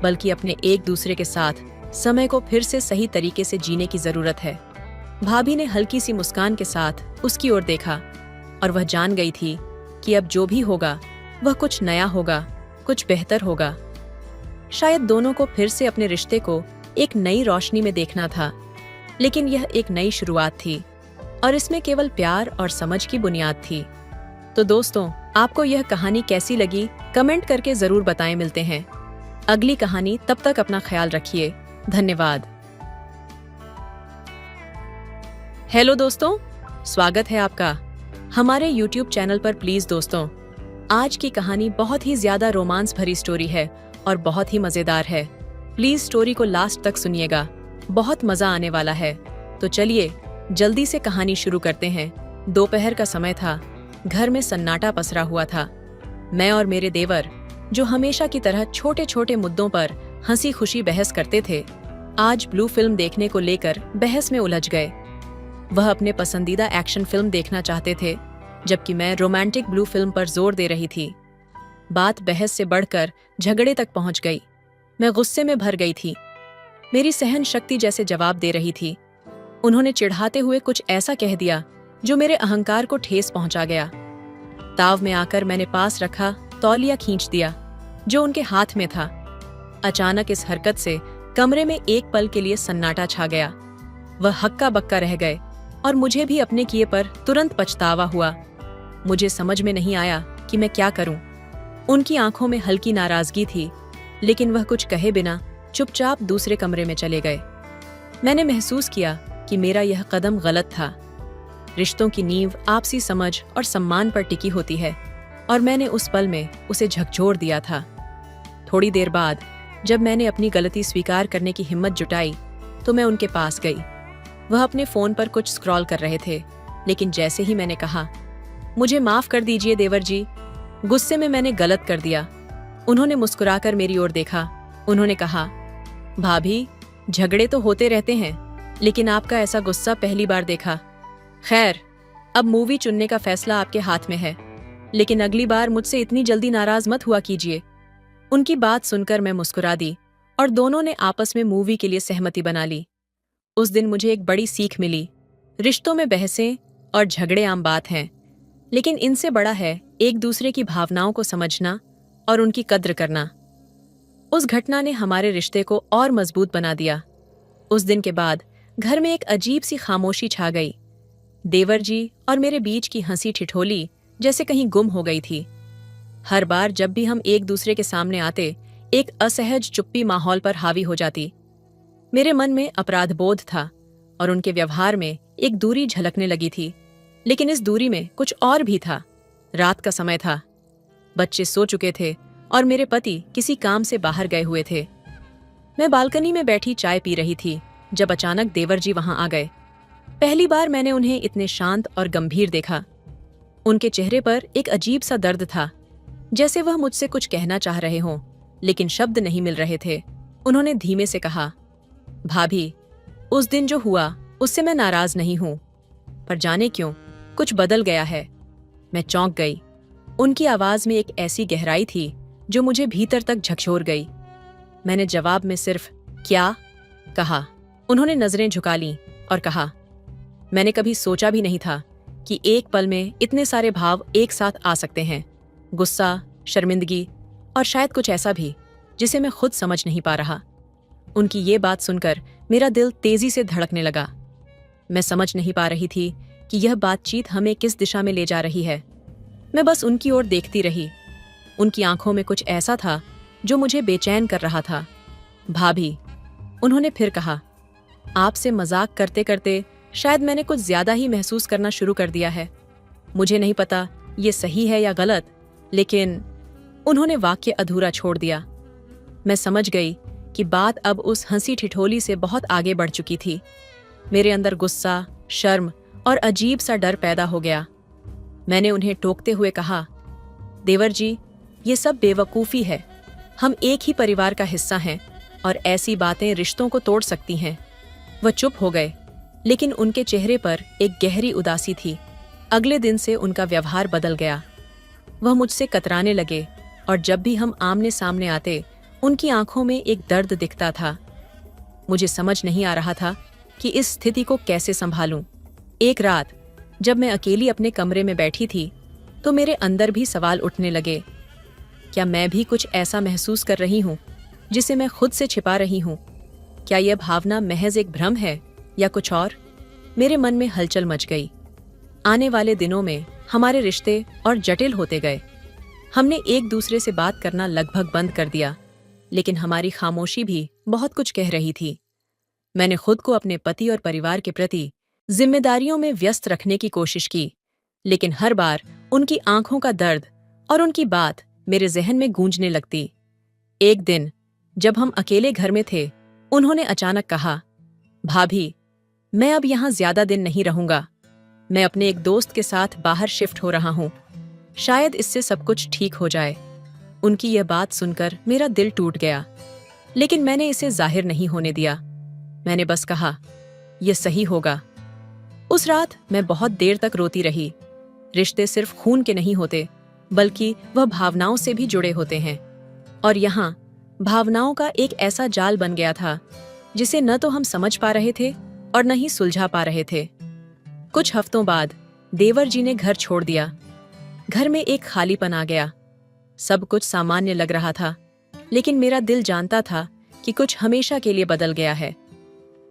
बल्कि अपने एक दूसरे के साथ समय को फिर से सही तरीके से जीने की जरूरत है। भाभी ने हल्की सी मुस्कान के साथ उसकी ओर देखा और वह जान गई थी कि अब जो भी होगा वह कुछ नया होगा, कुछ बेहतर होगा। शायद दोनों को फिर से अपने रिश्ते को एक नई रोशनी में देखना था, लेकिन यह एक नई शुरुआत थी और इसमें केवल प्यार और समझ की बुनियाद थी। तो दोस्तों, आपको यह कहानी कैसी लगी कमेंट करके जरूर बताएं। मिलते हैं अगली कहानी, तब तक अपना ख्याल रखिए। धन्यवाद। हेलो दोस्तों, स्वागत है आपका हमारे YouTube चैनल पर। प्लीज दोस्तों, आज की कहानी बहुत ही ज्यादा रोमांस भरी स्टोरी है और बहुत ही मजेदार है। प्लीज स्टोरी को लास्ट तक सुनिएगा, बहुत मजा आने वाला है। तो चलिए जल्दी से कहानी शुरू करते हैं। दोपहर का समय था, घर में सन्नाटा पसरा हुआ था। मैं और मेरे देवर, जो हमेशा की तरह छोटे छोटे मुद्दों पर हंसी खुशी बहस करते थे, आज ब्लू फिल्म देखने को लेकर बहस में उलझ गए। वह अपने पसंदीदा एक्शन फिल्म देखना चाहते थे, जबकि मैं रोमांटिक ब्लू फिल्म पर जोर दे रही थी। बात बहस से बढ़कर झगड़े तक पहुंच गई। मैं गुस्से में भर गई थी। मेरी सहन शक्ति जैसे जवाब दे रही थी। उन्होंने चिढ़ाते हुए कुछ ऐसा कह दिया जो मेरे अहंकार को ठेस पहुंचा गया। ताव में आकर मैंने पास रखा तौलिया खींच दिया जो उनके हाथ में था। अचानक इस हरकत से कमरे में एक पल के लिए सन्नाटा छा गया। वह हक्का बक्का रह गए और मुझे भी अपने किए पर तुरंत पछतावा हुआ। मुझे समझ में नहीं आया कि मैं क्या करूं। उनकी आंखों में हल्की नाराजगी थी, लेकिन वह कुछ कहे बिना चुपचाप दूसरे कमरे में चले गए। मैंने महसूस किया कि मेरा यह कदम गलत था। रिश्तों की नींव आपसी समझ और सम्मान पर टिकी होती है, और मैंने उस पल में उसे झकझोर दिया था। थोड़ी देर बाद जब मैंने अपनी गलती स्वीकार करने की हिम्मत जुटाई तो मैं उनके पास गई। वह अपने फोन पर कुछ स्क्रॉल कर रहे थे, लेकिन जैसे ही मैंने कहा, मुझे माफ कर दीजिए देवर जी, गुस्से में मैंने गलत कर दिया, उन्होंने मुस्कुराकर मेरी ओर देखा। उन्होंने कहा, भाभी, झगड़े तो होते रहते हैं, लेकिन आपका ऐसा गुस्सा पहली बार देखा। खैर, अब मूवी चुनने का फैसला आपके हाथ में है, लेकिन अगली बार मुझसे इतनी जल्दी नाराज मत हुआ कीजिए। उनकी बात सुनकर मैं मुस्कुरा दी और दोनों ने आपस में मूवी के लिए सहमति बना ली। उस दिन मुझे एक बड़ी सीख मिली। रिश्तों में बहसें और झगड़े आम बात हैं, लेकिन इनसे बड़ा है एक दूसरे की भावनाओं को समझना और उनकी कद्र करना। उस घटना ने हमारे रिश्ते को और मजबूत बना दिया। उस दिन के बाद घर में एक अजीब सी खामोशी छा गई। देवर जी और मेरे बीच की हंसी ठिठोली जैसे कहीं गुम हो गई थी। हर बार जब भी हम एक दूसरे के सामने आते, एक असहज चुप्पी माहौल पर हावी हो जाती। मेरे मन में अपराध बोध था और उनके व्यवहार में एक दूरी झलकने लगी थी, लेकिन इस दूरी में कुछ और भी था। रात का समय था। बच्चे सो चुके थे और मेरे पति किसी काम से बाहर गए हुए थे। मैं बालकनी में बैठी चाय पी रही थी जब अचानक देवर जी वहां आ गए। पहली बार मैंने उन्हें इतने शांत और गंभीर देखा। उनके चेहरे पर एक अजीब सा दर्द था, जैसे वह मुझसे कुछ कहना चाह रहे हों, लेकिन शब्द नहीं मिल रहे थे। उन्होंने धीमे से कहा, भाभी, उस दिन जो हुआ उससे मैं नाराज नहीं हूं, पर जाने क्यों कुछ बदल गया है। मैं चौंक गई। उनकी आवाज में एक ऐसी गहराई थी जो मुझे भीतर तक झकझोर गई। मैंने जवाब में सिर्फ क्या कहा। उन्होंने नजरें झुका लीं और कहा, मैंने कभी सोचा भी नहीं था कि एक पल में इतने सारे भाव एक साथ आ सकते हैं। गुस्सा, शर्मिंदगी और शायद कुछ ऐसा भी जिसे मैं खुद समझ नहीं पा रहा। उनकी ये बात सुनकर मेरा दिल तेजी से धड़कने लगा। मैं समझ नहीं पा रही थी कि यह बातचीत हमें किस दिशा में ले जा रही है। मैं बस उनकी ओर देखती रही। उनकी आंखों में कुछ ऐसा था जो मुझे बेचैन कर रहा था। भाभी, उन्होंने फिर कहा, आपसे मजाक करते करते शायद मैंने कुछ ज्यादा ही महसूस करना शुरू कर दिया है। मुझे नहीं पता ये सही है या गलत, लेकिन उन्होंने वाक्य अधूरा छोड़ दिया। मैं समझ गई कि बात अब उस हंसी ठिठोली से बहुत आगे बढ़ चुकी थी। मेरे अंदर गुस्सा, शर्म और अजीब सा डर पैदा हो गया। मैंने उन्हें टोकते हुए कहा, देवर जी, ये सब बेवकूफ़ी है। हम एक ही परिवार का हिस्सा हैं और ऐसी बातें रिश्तों को तोड़ सकती हैं। वह चुप हो गए, लेकिन उनके चेहरे पर एक गहरी उदासी थी। अगले दिन से उनका व्यवहार बदल गया। वह मुझसे कतराने लगे और जब भी हम आमने सामने आते, उनकी आंखों में एक दर्द दिखता था। मुझे समझ नहीं आ रहा था कि इस स्थिति को कैसे संभालूं। एक रात जब मैं अकेली अपने कमरे में बैठी थी, तो मेरे अंदर भी सवाल उठने लगे। क्या मैं भी कुछ ऐसा महसूस कर रही हूँ जिसे मैं खुद से छिपा रही हूँ? क्या यह भावना महज एक भ्रम है या कुछ और? मेरे मन में हलचल मच गई। आने वाले दिनों में हमारे रिश्ते और जटिल होते गए। हमने एक दूसरे से बात करना लगभग बंद कर दिया, लेकिन हमारी खामोशी भी बहुत कुछ कह रही थी। मैंने खुद को अपने पति और परिवार के प्रति जिम्मेदारियों में व्यस्त रखने की कोशिश की, लेकिन हर बार उनकी आंखों का दर्द और उनकी बात मेरे जहन में गूंजने लगती। एक दिन जब हम अकेले घर में थे, उन्होंने अचानक कहा, भाभी, मैं अब यहाँ ज्यादा दिन नहीं रहूंगा। मैं अपने एक दोस्त के साथ बाहर शिफ्ट हो रहा हूँ। शायद इससे सब कुछ ठीक हो जाए। उनकी यह बात सुनकर मेरा दिल टूट गया, लेकिन मैंने इसे जाहिर नहीं होने दिया। मैंने बस कहा, यह सही होगा। उस रात मैं बहुत देर तक रोती रही। रिश्ते सिर्फ खून के नहीं होते, बल्कि वह भावनाओं से भी जुड़े होते हैं। और यहाँ भावनाओं का एक ऐसा जाल बन गया था जिसे न तो हम समझ पा रहे थे और न ही सुलझा पा रहे थे। कुछ हफ्तों बाद देवर जी ने घर छोड़ दिया। घर में एक खालीपन आ गया। सब कुछ सामान्य लग रहा था, लेकिन मेरा दिल जानता था कि कुछ हमेशा के लिए बदल गया है।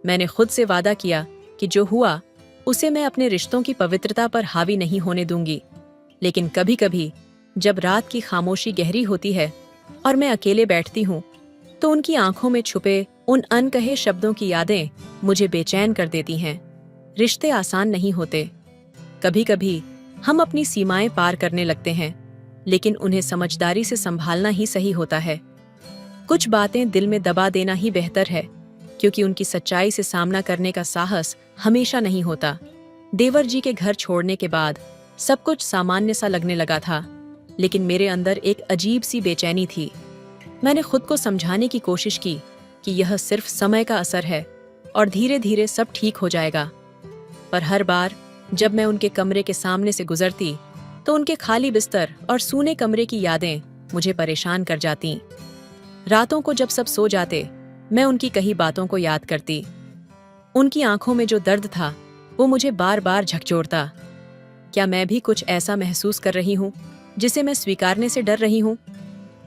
मैंने खुद से वादा किया कि जो हुआ उसे मैं अपने रिश्तों की पवित्रता पर हावी नहीं होने दूंगी। लेकिन कभी कभी जब रात की खामोशी गहरी होती है और मैं अकेले बैठती हूँ, तो उनकी आंखों में छुपे उन अनकहे शब्दों की यादें मुझे बेचैन कर देती हैं। रिश्ते आसान नहीं होते। कभी कभी हम अपनी सीमाएं पार करने लगते हैं, लेकिन उन्हें समझदारी से संभालना ही सही होता है। कुछ बातें दिल में दबा देना ही बेहतर है, क्योंकि उनकी सच्चाई से सामना करने का साहस हमेशा नहीं होता। देवर जी के घर छोड़ने के बाद सब कुछ सामान्य सा लगने लगा था, लेकिन मेरे अंदर एक अजीब सी बेचैनी थी। मैंने खुद को समझाने की कोशिश की कि यह सिर्फ समय का असर है और धीरे धीरे सब ठीक हो जाएगा। पर हर बार जब मैं उनके कमरे के सामने से गुजरती, तो उनके खाली बिस्तर और सूने कमरे की यादें मुझे परेशान कर जाती। रातों को जब सब सो जाते, मैं उनकी कही बातों को याद करती। उनकी आंखों में जो दर्द था वो मुझे बार बार झकझोरता। क्या मैं भी कुछ ऐसा महसूस कर रही हूँ जिसे मैं स्वीकारने से डर रही हूँ?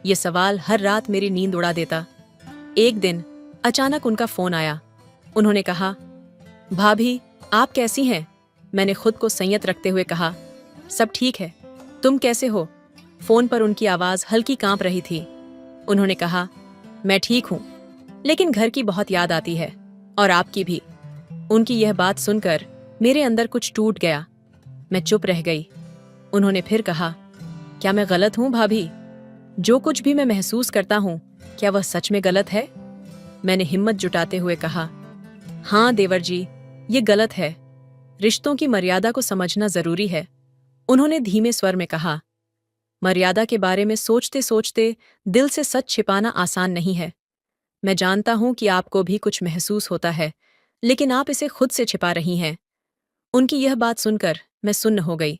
ये सवाल हर रात मेरी नींद उड़ा देता। एक दिन अचानक उनका फोन आया। उन्होंने कहा, भाभी, आप कैसी हैं? मैंने खुद को संयत रखते हुए कहा, सब ठीक है, तुम कैसे हो? फोन पर उनकी आवाज हल्की कांप रही थी। उन्होंने कहा, मैं ठीक हूँ, लेकिन घर की बहुत याद आती है, और आपकी भी। उनकी यह बात सुनकर मेरे अंदर कुछ टूट गया। मैं चुप रह गई। उन्होंने फिर कहा, क्या मैं गलत हूँ भाभी? जो कुछ भी मैं महसूस करता हूँ, क्या वह सच में गलत है? मैंने हिम्मत जुटाते हुए कहा। हाँ देवर जी, ये गलत है। रिश्तों की मर्यादा को समझना जरूरी है, उन्होंने धीमे स्वर में कहा। मर्यादा के बारे में सोचते सोचते दिल से सच छिपाना आसान नहीं है। मैं जानता हूं कि आपको भी कुछ महसूस होता है, लेकिन आप इसे खुद से छिपा रही हैं। उनकी यह बात सुनकर मैं सुन्न हो गई।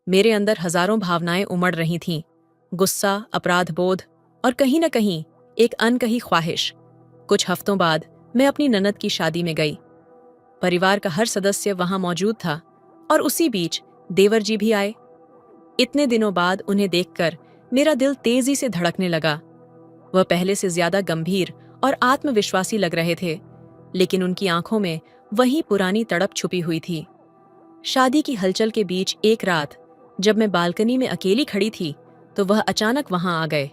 मेरे अंदर हजारों भावनाएं उमड़ रही थीं, गुस्सा, अपराध बोध और कहीं न कहीं एक अनकही ख्वाहिश। कुछ हफ्तों बाद मैं अपनी ननद की शादी में गई। परिवार का हर सदस्य वहां मौजूद था और उसी बीच देवर जी भी आए। इतने दिनों बाद उन्हें देखकर मेरा दिल तेजी से धड़कने लगा। वह पहले से ज्यादा गंभीर और आत्मविश्वासी लग रहे थे, लेकिन उनकी आंखों में वही पुरानी तड़प छुपी हुई थी। शादी की हलचल के बीच एक रात जब मैं बालकनी में अकेली खड़ी थी, तो वह अचानक वहां आ गए।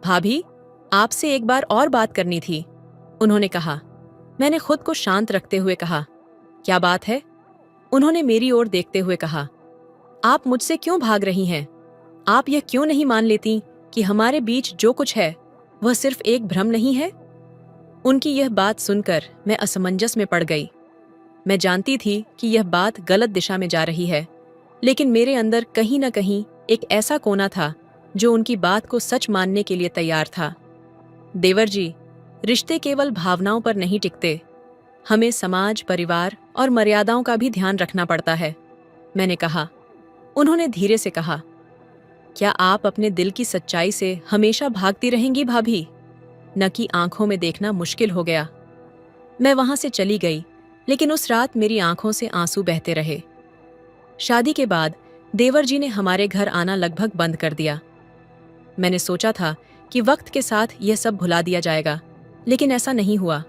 भाभी, आपसे एक बार और बात करनी थी, उन्होंने कहा। मैंने खुद को शांत रखते हुए कहा, क्या बात है? उन्होंने मेरी ओर देखते हुए कहा, आप मुझसे क्यों भाग रही हैं? आप यह क्यों नहीं मान लेती कि हमारे बीच जो कुछ है वह सिर्फ एक भ्रम नहीं है? उनकी यह बात सुनकर मैं असमंजस में पड़ गई। मैं जानती थी कि यह बात गलत दिशा में जा रही है, लेकिन मेरे अंदर कहीं न कहीं एक ऐसा कोना था जो उनकी बात को सच मानने के लिए तैयार था। देवर जी, रिश्ते केवल भावनाओं पर नहीं टिकते। हमें समाज, परिवार और मर्यादाओं का भी ध्यान रखना पड़ता है, मैंने कहा। उन्होंने धीरे से कहा, क्या आप अपने दिल की सच्चाई से हमेशा भागती रहेंगी भाभी? न कि आंखों में देखना मुश्किल हो गया। मैं वहां से चली गई, लेकिन उस रात मेरी आंखों से आंसू बहते रहे। शादी के बाद देवर जी ने हमारे घर आना लगभग बंद कर दिया। मैंने सोचा था कि वक्त के साथ यह सब भुला दिया जाएगा, लेकिन ऐसा नहीं हुआ।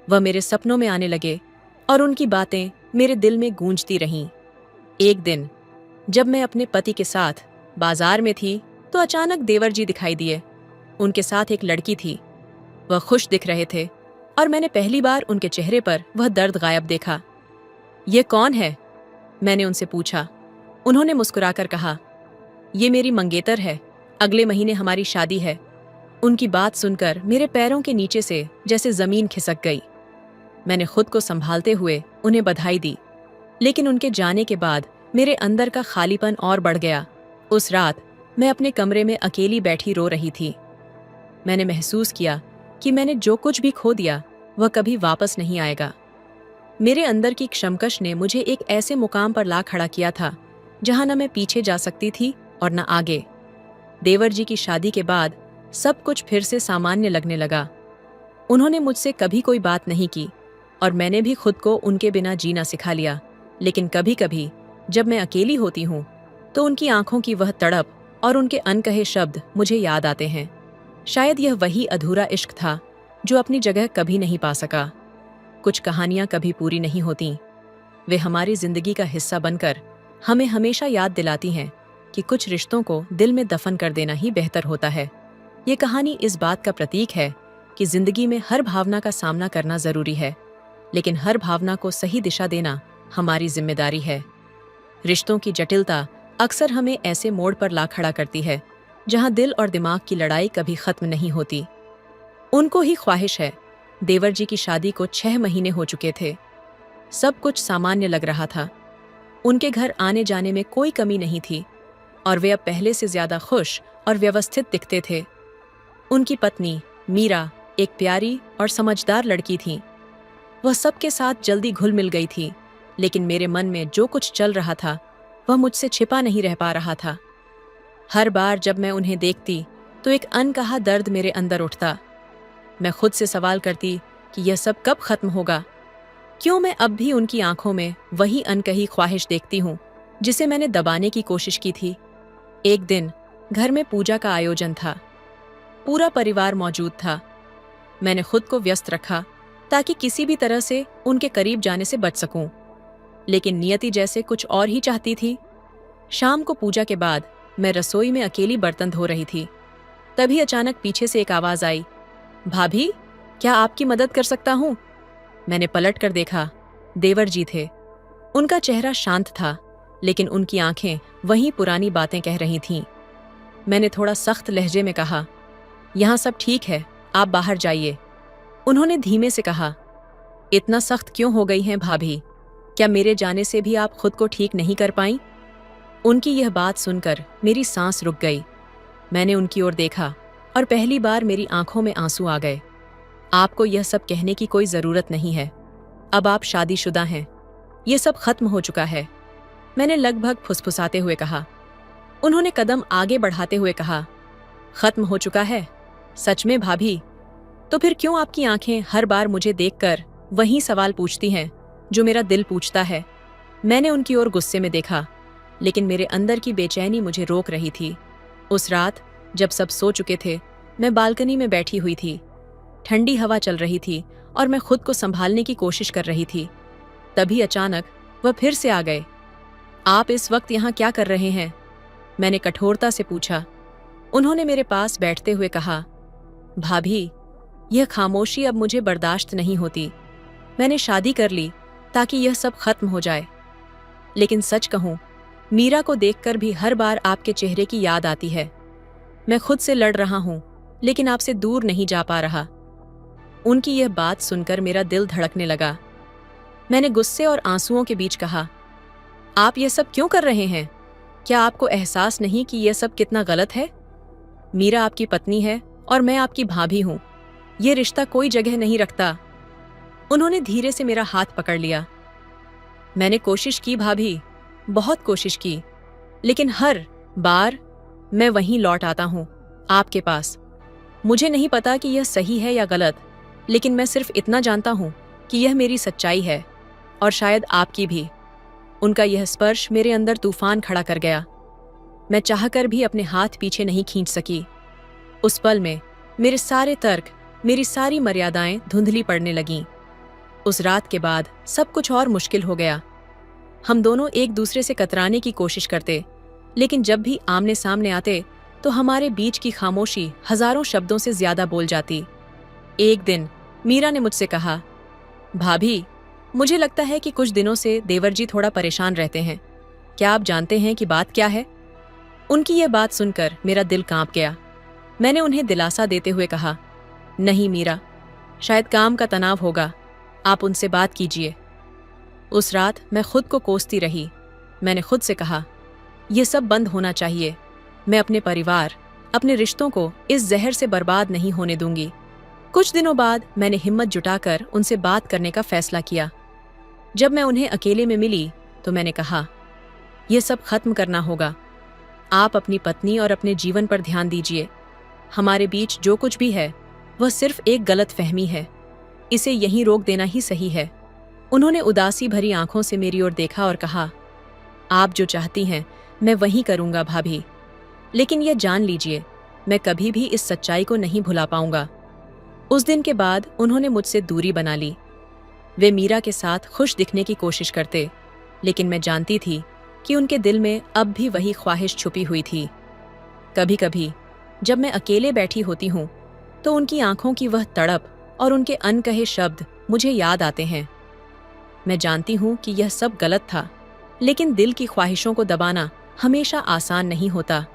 वह मेरे सपनों में आने लगे और उनकी बातें मेरे दिल में गूंजती रहीं। एक दिन जब मैं अपने पति के साथ बाजार में थी, तो अचानक देवर जी दिखाई दिए। उनके साथ एक लड़की थी। वह खुश दिख रहे थे और मैंने पहली बार उनके चेहरे पर वह दर्द गायब देखा। ये कौन है? मैंने उनसे पूछा। उन्होंने मुस्कुराकर कहा, ये मेरी मंगेतर है, अगले महीने हमारी शादी है। उनकी बात सुनकर मेरे पैरों के नीचे से जैसे जमीन खिसक गई। मैंने खुद को संभालते हुए उन्हें बधाई दी, लेकिन उनके जाने के बाद मेरे अंदर का खालीपन और बढ़ गया। उस रात मैं अपने कमरे में अकेली बैठी रो रही थी। मैंने महसूस किया कि मैंने जो कुछ भी खो दिया वह कभी वापस नहीं आएगा। मेरे अंदर की क्षमकश ने मुझे एक ऐसे मुकाम पर ला खड़ा किया था जहां न मैं पीछे जा सकती थी और न आगे। देवर जी की शादी के बाद सब कुछ फिर से सामान्य लगने लगा। उन्होंने मुझसे कभी कोई बात नहीं की और मैंने भी खुद को उनके बिना जीना सिखा लिया। लेकिन कभी कभी जब मैं अकेली होती हूँ, तो उनकी आंखों की वह तड़प और उनके अनकहे शब्द मुझे याद आते हैं। शायद यह वही अधूरा इश्क था जो अपनी जगह कभी नहीं पा सका। कुछ कहानियां कभी पूरी नहीं होती, वे हमारी जिंदगी का हिस्सा बनकर हमें हमेशा याद दिलाती हैं कि कुछ रिश्तों को दिल में दफन कर देना ही बेहतर होता है। ये कहानी इस बात का प्रतीक है कि जिंदगी में हर भावना का सामना करना जरूरी है, लेकिन हर भावना को सही दिशा देना हमारी जिम्मेदारी है। रिश्तों की जटिलता अक्सर हमें ऐसे मोड़ पर ला खड़ा करती है जहां दिल और दिमाग की लड़ाई कभी खत्म नहीं होती। उनको ही ख्वाहिश है। देवर जी की शादी को 6 महीने हो चुके थे। सब कुछ सामान्य लग रहा था। उनके घर आने जाने में कोई कमी नहीं थी और वे अब पहले से ज्यादा खुश और व्यवस्थित दिखते थे। उनकी पत्नी मीरा एक प्यारी और समझदार लड़की थी। वह सबके साथ जल्दी घुल मिल गई थी, लेकिन मेरे मन में जो कुछ चल रहा था वह मुझसे छिपा नहीं रह पा रहा था। हर बार जब मैं उन्हें देखती तो एक अनकहा दर्द मेरे अंदर उठता। मैं खुद से सवाल करती कि यह सब कब खत्म होगा। क्यों मैं अब भी उनकी आंखों में वही अनकही ख्वाहिश देखती हूँ जिसे मैंने दबाने की कोशिश की थी। एक दिन घर में पूजा का आयोजन था। पूरा परिवार मौजूद था। मैंने खुद को व्यस्त रखा ताकि किसी भी तरह से उनके करीब जाने से बच सकूं, लेकिन नियति जैसे कुछ और ही चाहती थी। शाम को पूजा के बाद मैं रसोई में अकेली बर्तन धो रही थी। तभी अचानक पीछे से एक आवाज आई, भाभी, क्या आपकी मदद कर सकता हूँ? मैंने पलट कर देखा। देवर जी थे। उनका चेहरा शांत था, लेकिन उनकी आंखें वही पुरानी बातें कह रही थीं। मैंने थोड़ा सख्त लहजे में कहा, यहाँ सब ठीक है, आप बाहर जाइए। उन्होंने धीमे से कहा, इतना सख्त क्यों हो गई हैं भाभी? क्या मेरे जाने से भी आप खुद को ठीक नहीं कर पाईं? उनकी यह बात सुनकर मेरी सांस रुक गई। मैंने उनकी ओर देखा और पहली बार मेरी आंखों में आंसू आ गए। आपको यह सब कहने की कोई जरूरत नहीं है। अब आप शादीशुदा हैं। यह सब खत्म हो चुका है, मैंने लगभग फुसफुसाते हुए कहा। उन्होंने कदम आगे बढ़ाते हुए कहा, खत्म हो चुका है? सच में भाभी? तो फिर क्यों आपकी आंखें हर बार मुझे देखकर वही सवाल पूछती हैं जो मेरा दिल पूछता है? मैंने उनकी ओर गुस्से में देखा, लेकिन मेरे अंदर की बेचैनी मुझे रोक रही थी। उस रात जब सब सो चुके थे, मैं बालकनी में बैठी हुई थी। ठंडी हवा चल रही थी और मैं खुद को संभालने की कोशिश कर रही थी। तभी अचानक वह फिर से आ गए। आप इस वक्त यहाँ क्या कर रहे हैं? मैंने कठोरता से पूछा। उन्होंने मेरे पास बैठते हुए कहा, भाभी, यह खामोशी अब मुझे बर्दाश्त नहीं होती। मैंने शादी कर ली ताकि यह सब खत्म हो जाए, लेकिन सच कहूं, मीरा को देखकर भी हर बार आपके चेहरे की याद आती है। मैं खुद से लड़ रहा हूं, लेकिन आपसे दूर नहीं जा पा रहा। उनकी यह बात सुनकर मेरा दिल धड़कने लगा। मैंने गुस्से और आंसुओं के बीच कहा, आप यह सब क्यों कर रहे हैं? क्या आपको एहसास नहीं कि यह सब कितना गलत है? मीरा आपकी पत्नी है और मैं आपकी भाभी हूं। यह रिश्ता कोई जगह नहीं रखता। उन्होंने धीरे से मेरा हाथ पकड़ लिया। मैंने कोशिश की भाभी, बहुत कोशिश की, लेकिन हर बार मैं वहीं लौट आता हूं, आपके पास। मुझे नहीं पता कि यह सही है या गलत, लेकिन मैं सिर्फ इतना जानता हूं कि यह मेरी सच्चाई है और शायद आपकी भी। उनका यह स्पर्श मेरे अंदर तूफान खड़ा कर गया। मैं चाहकर भी अपने हाथ पीछे नहीं खींच सकी। उस पल में मेरे सारे तर्क, मेरी सारी मर्यादाएं धुंधली पड़ने लगीं। उस रात के बाद सब कुछ और मुश्किल हो गया। हम दोनों एक दूसरे से कतराने की कोशिश करते, लेकिन जब भी आमने सामने आते तो हमारे बीच की खामोशी हजारों शब्दों से ज्यादा बोल जाती। एक दिन मीरा ने मुझसे कहा, भाभी, मुझे लगता है कि कुछ दिनों से देवर जी थोड़ा परेशान रहते हैं। क्या आप जानते हैं कि बात क्या है? उनकी यह बात सुनकर मेरा दिल कांप गया। मैंने उन्हें दिलासा देते हुए कहा, नहीं मीरा, शायद काम का तनाव होगा, आप उनसे बात कीजिए। उस रात मैं खुद को कोसती रही। मैंने खुद से कहा, यह सब बंद होना चाहिए। मैं अपने परिवार, अपने रिश्तों को इस जहर से बर्बाद नहीं होने दूंगी। कुछ दिनों बाद मैंने हिम्मत जुटाकर उनसे बात करने का फैसला किया। जब मैं उन्हें अकेले में मिली तो मैंने कहा, यह सब खत्म करना होगा। आप अपनी पत्नी और अपने जीवन पर ध्यान दीजिए। हमारे बीच जो कुछ भी है वह सिर्फ एक गलत फहमी है। इसे यहीं रोक देना ही सही है। उन्होंने उदासी भरी आंखों से मेरी ओर देखा और कहा, आप जो चाहती हैं मैं वही करूंगा भाभी, लेकिन यह जान लीजिए, मैं कभी भी इस सच्चाई को नहीं भुला पाऊंगा। उस दिन के बाद उन्होंने मुझसे दूरी बना ली। वे मीरा के साथ खुश दिखने की कोशिश करते, लेकिन मैं जानती थी कि उनके दिल में अब भी वही ख्वाहिश छुपी हुई थी। कभी कभी जब मैं अकेले बैठी होती हूँ तो उनकी आंखों की वह तड़प और उनके अनकहे शब्द मुझे याद आते हैं। मैं जानती हूँ कि यह सब गलत था, लेकिन दिल की ख्वाहिशों को दबाना हमेशा आसान नहीं होता।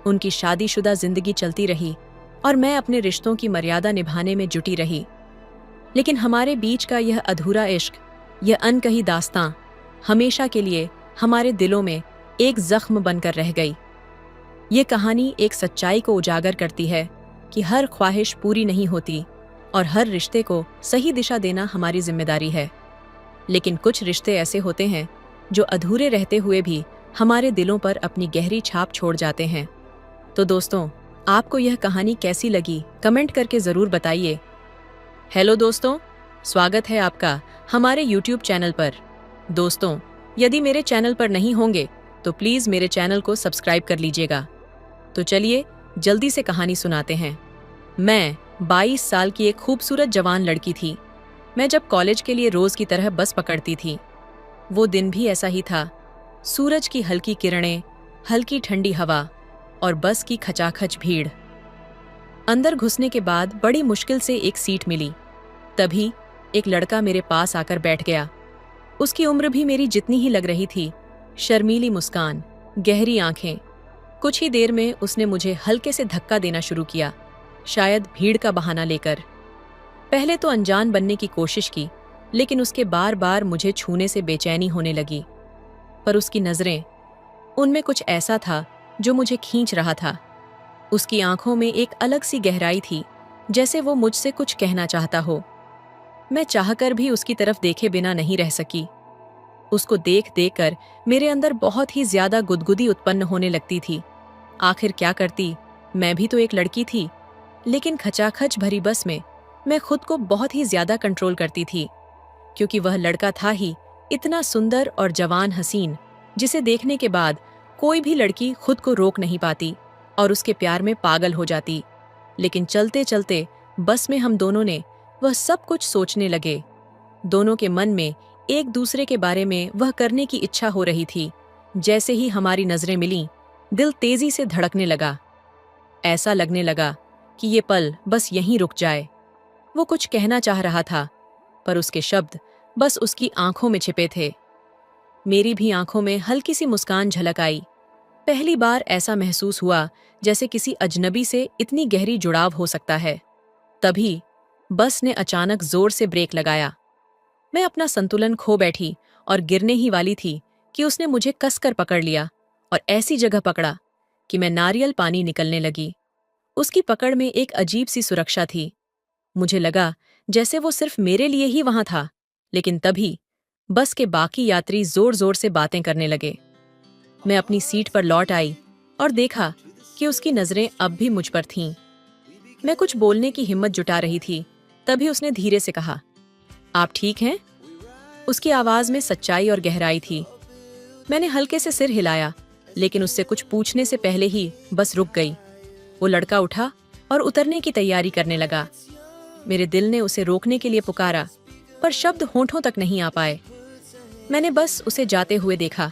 उनकी शादीशुदा जिंदगी चलती रही और मैं अपने रिश्तों की मर्यादा निभाने में जुटी रही, लेकिन हमारे बीच का यह अधूरा इश्क, यह अनकही दास्तां हमेशा के लिए हमारे दिलों में एक जख्म बनकर रह गई। ये कहानी एक सच्चाई को उजागर करती है कि हर ख्वाहिश पूरी नहीं होती और हर रिश्ते को सही दिशा देना हमारी जिम्मेदारी है। लेकिन कुछ रिश्ते ऐसे होते हैं जो अधूरे रहते हुए भी हमारे दिलों पर अपनी गहरी छाप छोड़ जाते हैं। तो दोस्तों, आपको यह कहानी कैसी लगी कमेंट करके ज़रूर बताइए। हेलो दोस्तों, स्वागत है आपका हमारे YouTube चैनल पर। दोस्तों, यदि मेरे चैनल पर नहीं होंगे तो प्लीज़ मेरे चैनल को सब्सक्राइब कर लीजिएगा। तो चलिए जल्दी से कहानी सुनाते हैं। मैं 22 साल की एक खूबसूरत जवान लड़की थी। मैं जब कॉलेज के लिए रोज़ की तरह बस पकड़ती थी। वो दिन भी ऐसा ही था। सूरज की हल्की किरणें, हल्की ठंडी हवा और बस की खचाखच भीड़। अंदर घुसने के बाद बड़ी मुश्किल से एक सीट मिली। तभी एक लड़का मेरे पास आकर बैठ गया। उसकी उम्र भी मेरी जितनी ही लग रही थी। शर्मीली मुस्कान, गहरी आंखें, कुछ ही देर में उसने मुझे हल्के से धक्का देना शुरू किया, शायद भीड़ का बहाना लेकर। पहले तो अनजान बनने की कोशिश की, लेकिन उसके बार बार मुझे छूने से बेचैनी होने लगी। पर उसकी नजरें, उनमें कुछ ऐसा था जो मुझे खींच रहा था। उसकी आंखों में एक अलग सी गहराई थी, जैसे वो मुझसे कुछ कहना चाहता हो। मैं चाहकर भी उसकी तरफ देखे बिना नहीं रह सकी। उसको देख देख कर मेरे अंदर बहुत ही ज्यादा गुदगुदी उत्पन्न होने लगती थी। आखिर क्या करती, मैं भी तो एक लड़की थी। लेकिन खचाखच भरी बस में मैं खुद को बहुत ही ज्यादा कंट्रोल करती थी, क्योंकि वह लड़का था ही इतना सुंदर और जवान हसीन, जिसे देखने के बाद कोई भी लड़की खुद को रोक नहीं पाती और उसके प्यार में पागल हो जाती। लेकिन चलते चलते बस में हम दोनों ने वह सब कुछ सोचने लगे। दोनों के मन में एक दूसरे के बारे में वह करने की इच्छा हो रही थी। जैसे ही हमारी नजरें मिलीं, दिल तेजी से धड़कने लगा। ऐसा लगने लगा कि ये पल बस यहीं रुक जाए। वो कुछ कहना चाह रहा था, पर उसके शब्द बस उसकी आंखों में छिपे थे। मेरी भी आंखों में हल्की सी मुस्कान झलक आई। पहली बार ऐसा महसूस हुआ जैसे किसी अजनबी से इतनी गहरी जुड़ाव हो सकता है। तभी बस ने अचानक जोर से ब्रेक लगाया। मैं अपना संतुलन खो बैठी और गिरने ही वाली थी कि उसने मुझे कसकर पकड़ लिया और ऐसी जगह पकड़ा कि मैं नारियल पानी निकलने लगी। उसकी पकड़ में एक अजीब सी सुरक्षा थी। मुझे लगा जैसे वो सिर्फ मेरे लिए ही वहां था। लेकिन तभी बस के बाकी यात्री जोर जोर से बातें करने लगे। मैं अपनी सीट पर लौट आई और देखा कि उसकी नजरें अब भी मुझ पर थीं। मैं कुछ बोलने की हिम्मत जुटा रही थी, तभी उसने धीरे से कहा, आप ठीक हैं? उसकी आवाज में सच्चाई और गहराई थी। मैंने हल्के से सिर हिलाया, लेकिन उससे कुछ पूछने से पहले ही बस रुक गई। वो लड़का उठा और उतरने की तैयारी करने लगा। मेरे दिल ने उसे रोकने के लिए पुकारा, पर शब्द होठों तक नहीं आ पाए। मैंने बस उसे जाते हुए देखा।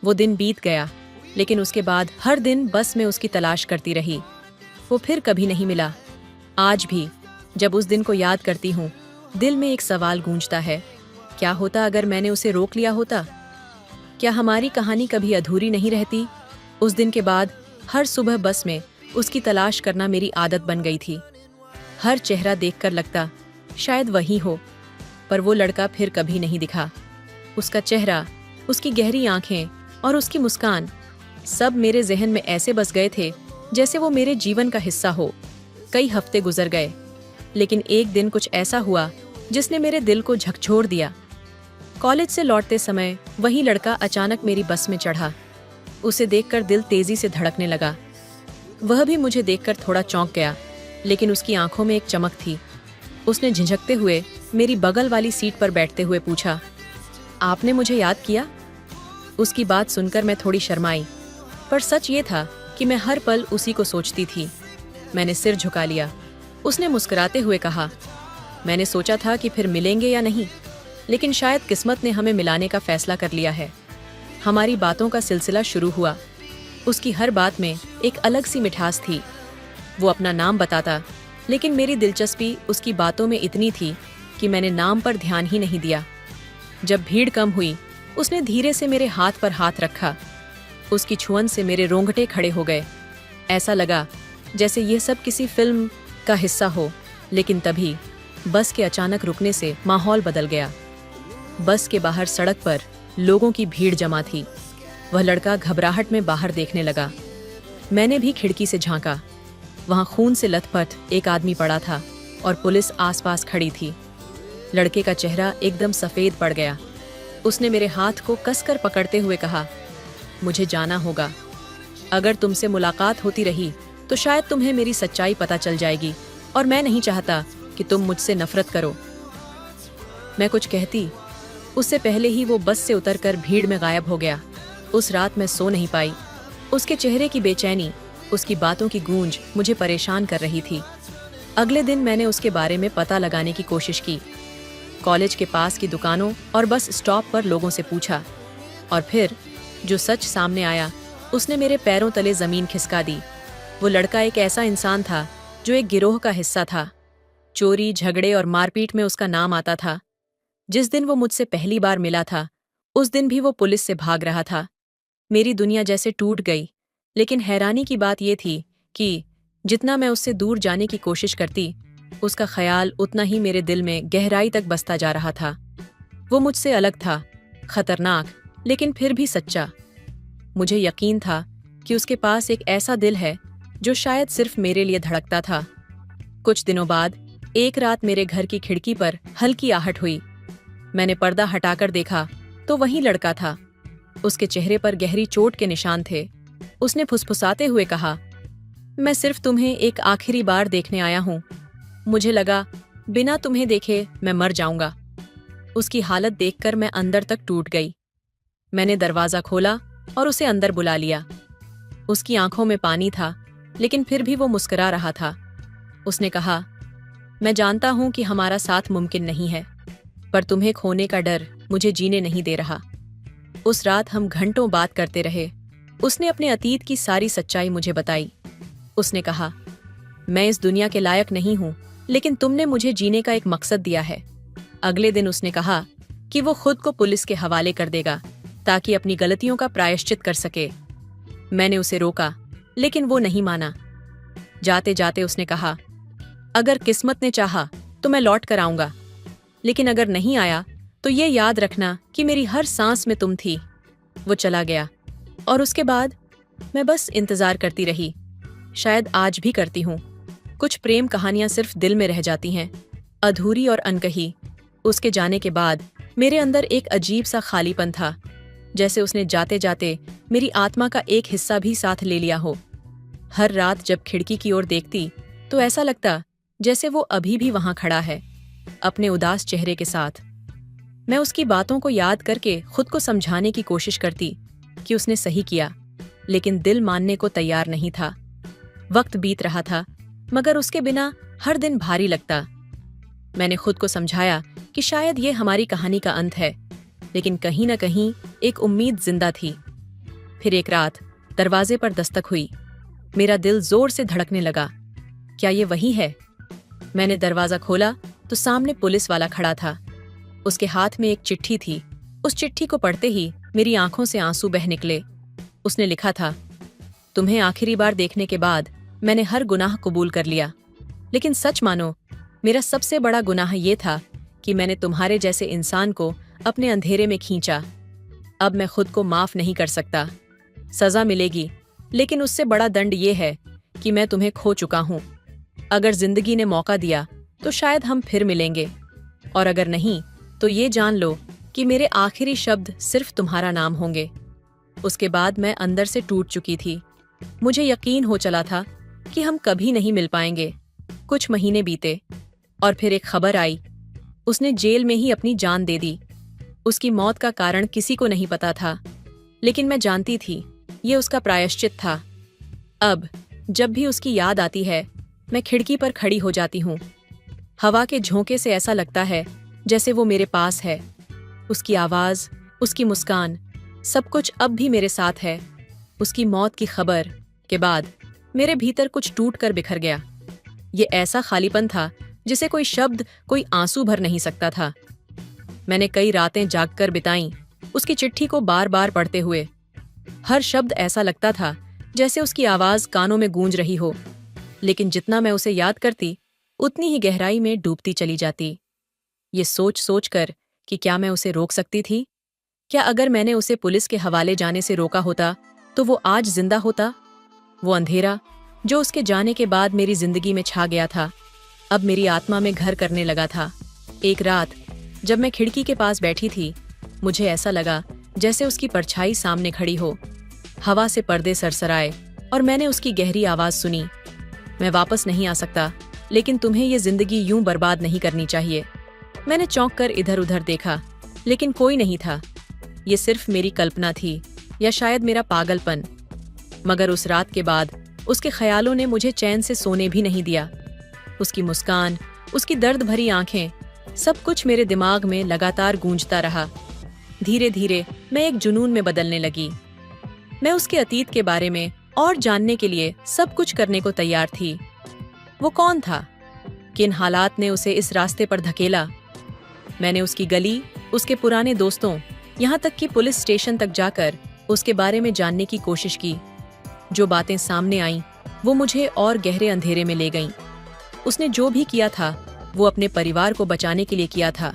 वो दिन बीत गया, लेकिन उसके बाद हर दिन बस में उसकी तलाश करती रही। वो फिर कभी नहीं मिला। आज भी जब उस दिन को याद करती हूँ, दिल में एक सवाल गूंजता है, क्या होता अगर मैंने उसे रोक लिया होता? क्या हमारी कहानी कभी अधूरी नहीं रहती? उस दिन के बाद हर सुबह बस में उसकी तलाश करना मेरी आदत बन गई थी। हर चेहरा देखकर लगता शायद वही हो, पर वो लड़का फिर कभी नहीं दिखा। उसका चेहरा, उसकी गहरी आंखें और उसकी मुस्कान, सब मेरे जहन में ऐसे बस गए थे जैसे वो मेरे जीवन का हिस्सा हो। कई हफ्ते गुजर गए, लेकिन एक दिन कुछ ऐसा हुआ जिसने मेरे दिल को झकझोर दिया। कॉलेज से लौटते समय वही लड़का अचानक मेरी बस में चढ़ा। उसे देखकर दिल तेजी से धड़कने लगा। वह भी मुझे देखकर थोड़ा चौंक गया, लेकिन उसकी आंखों में एक चमक थी। उसने झिझकते हुए मेरी बगल वाली सीट पर बैठते हुए पूछा, आपने मुझे याद किया? उसकी बात सुनकर मैं थोड़ी शर्माई, पर सच ये था कि मैं हर पल उसी को सोचती थी। मैंने सिर झुका लिया। उसने मुस्कुराते हुए कहा, मैंने सोचा था कि फिर मिलेंगे या नहीं, लेकिन शायद किस्मत ने हमें मिलाने का फैसला कर लिया है। हमारी बातों का सिलसिला शुरू हुआ। उसकी हर बात में एक अलग सी मिठास थी। वो अपना नाम बताता, लेकिन मेरी दिलचस्पी उसकी बातों में इतनी थी कि मैंने नाम पर ध्यान ही नहीं दिया। जब भीड़ कम हुई, उसने धीरे से मेरे हाथ पर हाथ रखा। उसकी छुअन से मेरे रोंगटे खड़े हो गए। ऐसा लगा जैसे ये सब किसी फिल्म का हिस्सा हो। लेकिन तभी बस के अचानक रुकने से माहौल बदल गया। बस के बाहर सड़क पर लोगों की भीड़ जमा थी। वह लड़का घबराहट में बाहर देखने लगा। मैंने भी खिड़की से झांका। वहां खून से लथपथ एक आदमी पड़ा था और पुलिस आसपास खड़ी थी। लड़के का चेहरा एकदम सफेद पड़ गया। उसने मेरे हाथ को कसकर पकड़ते हुए कहा, मुझे जाना होगा। अगर तुमसे मुलाकात होती रही तो शायद तुम्हें मेरी सच्चाई पता चल जाएगी, और मैं नहीं चाहता कि तुम मुझसे नफरत करो। मैं कुछ कहती, उससे पहले ही वो बस से उतरकर भीड़ में गायब हो गया। उस रात मैं सो नहीं पाई। उसके चेहरे की बेचैनी, उसकी बातों की गूंज मुझे परेशान कर रही थी। अगले दिन मैंने उसके बारे में पता लगाने की कोशिश की। कॉलेज के पास की दुकानों और बस स्टॉप पर लोगों से पूछा, और फिर जो सच सामने आया उसने मेरे पैरों तले जमीन खिसका दी। वो लड़का एक ऐसा इंसान था जो एक गिरोह का हिस्सा था। चोरी, झगड़े और मारपीट में उसका नाम आता था। जिस दिन वो मुझसे पहली बार मिला था, उस दिन भी वो पुलिस से भाग रहा था। मेरी दुनिया जैसे टूट गई, लेकिन हैरानी की बात यह थी कि जितना मैं उससे दूर जाने की कोशिश करती, उसका ख्याल उतना ही मेरे दिल में गहराई तक बसता जा रहा था। वो मुझसे अलग था, खतरनाक, लेकिन फिर भी सच्चा। मुझे यकीन था कि उसके पास एक ऐसा दिल है जो शायद सिर्फ मेरे लिए धड़कता था। कुछ दिनों बाद एक रात मेरे घर की खिड़की पर हल्की आहट हुई। मैंने पर्दा हटाकर देखा तो वही लड़का था। उसके चेहरे पर गहरी चोट के निशान थे। उसने फुसफुसाते हुए कहा, मैं सिर्फ तुम्हें एक आखिरी बार देखने आया हूं। मुझे लगा बिना तुम्हें देखे मैं मर जाऊंगा। उसकी हालत देखकर मैं अंदर तक टूट गई। मैंने दरवाजा खोला और उसे अंदर बुला लिया। उसकी आंखों में पानी था, लेकिन फिर भी वो मुस्कुरा रहा था। उसने कहा, मैं जानता हूं कि हमारा साथ मुमकिन नहीं है, पर तुम्हें खोने का डर मुझे जीने नहीं दे रहा। उस रात हम घंटों बात करते रहे। उसने अपने अतीत की सारी सच्चाई मुझे बताई। उसने कहा, मैं इस दुनिया के लायक नहीं हूं, लेकिन तुमने मुझे जीने का एक मकसद दिया है। अगले दिन उसने कहा कि वो खुद को पुलिस के हवाले कर देगा ताकि अपनी गलतियों का प्रायश्चित कर सके। मैंने उसे रोका, लेकिन वो नहीं माना। जाते जाते उसने कहा, अगर किस्मत ने चाहा तो मैं लौट कर आऊंगा, लेकिन अगर नहीं आया तो ये याद रखना कि मेरी हर सांस में तुम थी। वो चला गया और उसके बाद मैं बस इंतजार करती रही। शायद आज भी करती हूँ। कुछ प्रेम कहानियां सिर्फ दिल में रह जाती हैं, अधूरी और अनकही। उसके जाने के बाद मेरे अंदर एक अजीब सा खालीपन था, जैसे उसने जाते जाते मेरी आत्मा का एक हिस्सा भी साथ ले लिया हो। हर रात जब खिड़की की ओर देखती तो ऐसा लगता जैसे वो अभी भी वहां खड़ा है, अपने उदास चेहरे के साथ। मैं उसकी बातों को याद करके खुद को समझाने की कोशिश करती कि उसने सही किया, लेकिन दिल मानने को तैयार नहीं था। वक्त बीत रहा था, मगर उसके बिना हर दिन भारी लगता। मैंने खुद को समझाया कि शायद ये हमारी कहानी का अंत है, लेकिन कहीं न कहीं एक उम्मीद जिंदा थी। फिर एक रात दरवाजे पर दस्तक हुई। मेरा दिल जोर से धड़कने लगा। क्या ये वही है? मैंने दरवाजा खोला तो सामने पुलिस वाला खड़ा था। उसके हाथ में एक चिट्ठी थी। उस चिट्ठी को पढ़ते ही मेरी आंखों से आंसू बह निकले। उसने लिखा था, तुम्हें आखिरी बार देखने के बाद मैंने हर गुनाह कबूल कर लिया, लेकिन सच मानो मेरा सबसे बड़ा गुनाह ये था कि मैंने तुम्हारे जैसे इंसान को अपने अंधेरे में खींचा। अब मैं खुद को माफ नहीं कर सकता। सजा मिलेगी, लेकिन उससे बड़ा दंड ये है कि मैं तुम्हें खो चुका हूं। अगर जिंदगी ने मौका दिया तो शायद हम फिर मिलेंगे, और अगर नहीं तो ये जान लो कि मेरे आखिरी शब्द सिर्फ तुम्हारा नाम होंगे। उसके बाद मैं अंदर से टूट चुकी थी। मुझे यकीन हो चला था कि हम कभी नहीं मिल पाएंगे। कुछ महीने बीते और फिर एक खबर आई, उसने जेल में ही अपनी जान दे दी। उसकी मौत का कारण किसी को नहीं पता था, लेकिन मैं जानती थी ये उसका प्रायश्चित था। अब जब भी उसकी याद आती है, मैं खिड़की पर खड़ी हो जाती हूँ। हवा के झोंके से ऐसा लगता है जैसे वो मेरे पास है। उसकी आवाज, उसकी मुस्कान, सब कुछ अब भी मेरे साथ है। उसकी मौत की खबर के बाद मेरे भीतर कुछ टूट कर बिखर गया। ये ऐसा खालीपन था जिसे कोई शब्द, कोई आंसू भर नहीं सकता था। मैंने कई रातें जागकर बिताईं, उसकी चिट्ठी को बार बार पढ़ते हुए। हर शब्द ऐसा लगता था जैसे उसकी आवाज कानों में गूंज रही हो, लेकिन जितना मैं उसे याद करती उतनी ही गहराई में डूबती चली जाती। ये सोच सोच कर कि क्या मैं उसे रोक सकती थी? क्या अगर मैंने उसे पुलिस के हवाले जाने से रोका होता तो वो आज जिंदा होता? वो अंधेरा जो उसके जाने के बाद मेरी जिंदगी में छा गया था, अब मेरी आत्मा में घर करने लगा था। एक रात जब मैं खिड़की के पास बैठी थी, मुझे ऐसा लगा जैसे उसकी परछाई सामने खड़ी हो। हवा से पर्दे सरसराए और मैंने उसकी गहरी आवाज सुनी, मैं वापस नहीं आ सकता, लेकिन तुम्हें ये जिंदगी यूं बर्बाद नहीं करनी चाहिए। मैंने चौंक कर इधर उधर देखा, लेकिन कोई नहीं था। ये सिर्फ मेरी कल्पना थी या शायद मेरा पागलपन। मगर उस रात के बाद उसके ख्यालों ने मुझे चैन से सोने भी नहीं दिया। उसकी मुस्कान, उसकी दर्द भरी आंखें, सब कुछ मेरे दिमाग में लगातार गूंजता रहा। धीरे धीरे मैं एक जुनून में बदलने लगी। मैं उसके अतीत के बारे में और जानने के लिए सब कुछ करने को तैयार थी। वो कौन था? किन हालात ने उसे इस रास्ते पर धकेला? मैंने उसकी गली, उसके पुराने दोस्तों, यहाँ तक कि पुलिस स्टेशन तक जाकर उसके बारे में जानने की कोशिश की। जो बातें सामने आईं, वो मुझे और गहरे अंधेरे में ले गईं। उसने जो भी किया था, वो अपने परिवार को बचाने के लिए किया था।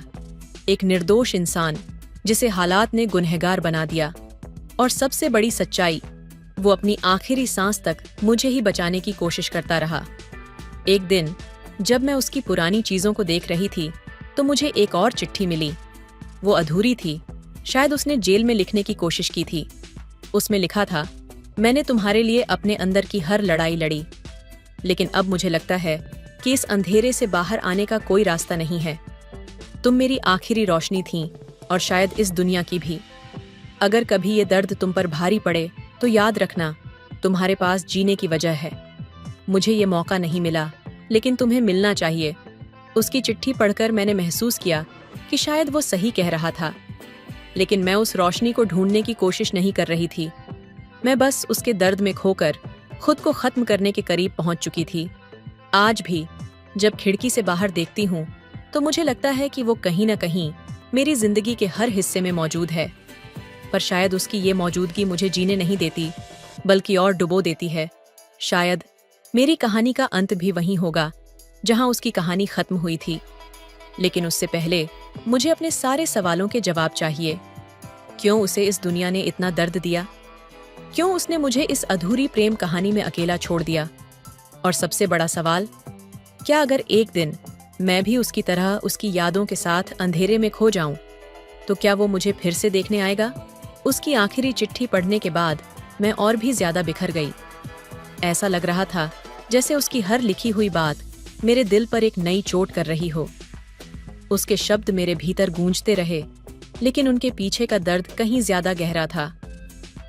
एक निर्दोष इंसान जिसे हालात ने गुनहगार बना दिया। और सबसे बड़ी सच्चाई, वो अपनी आखिरी सांस तक मुझे ही बचाने की कोशिश करता रहा। एक दिन जब मैं उसकी पुरानी चीजों को देख रही थी, तो मुझे एक और चिट्ठी मिली। वो अधूरी थी, शायद उसने जेल में लिखने की कोशिश की थी। उसमें लिखा था, मैंने तुम्हारे लिए अपने अंदर की हर लड़ाई लड़ी, लेकिन अब मुझे लगता है कि इस अंधेरे से बाहर आने का कोई रास्ता नहीं है। तुम मेरी आखिरी रोशनी थीं, और शायद इस दुनिया की भी। अगर कभी ये दर्द तुम पर भारी पड़े तो याद रखना, तुम्हारे पास जीने की वजह है। मुझे ये मौका नहीं मिला, लेकिन तुम्हें मिलना चाहिए। उसकी चिट्ठी पढ़कर मैंने महसूस किया कि शायद वो सही कह रहा था, लेकिन मैं उस रोशनी को ढूंढने की कोशिश नहीं कर रही थी। मैं बस उसके दर्द में खोकर खुद को खत्म करने के करीब पहुंच चुकी थी। आज भी जब खिड़की से बाहर देखती हूँ, तो मुझे लगता है कि वो कहीं न कहीं मेरी जिंदगी के हर हिस्से में मौजूद है। पर शायद उसकी ये मौजूदगी मुझे जीने नहीं देती, बल्कि और डुबो देती है। शायद मेरी कहानी का अंत भी वहीं होगा जहां उसकी कहानी खत्म हुई थी। लेकिन उससे पहले मुझे अपने सारे सवालों के जवाब चाहिए। क्यों उसे इस दुनिया ने इतना दर्द दिया? क्यों उसने मुझे इस अधूरी प्रेम कहानी में अकेला छोड़ दिया? और सबसे बड़ा सवाल, क्या अगर एक दिन मैं भी उसकी तरह उसकी यादों के साथ अंधेरे में खो जाऊं, तो क्या वो मुझे फिर से देखने आएगा? उसकी आखिरी चिट्ठी पढ़ने के बाद मैं और भी ज्यादा बिखर गई। ऐसा लग रहा था जैसे उसकी हर लिखी हुई बात मेरे दिल पर एक नई चोट कर रही हो। उसके शब्द मेरे भीतर गूंजते रहे, लेकिन उनके पीछे का दर्द कहीं ज्यादा गहरा था।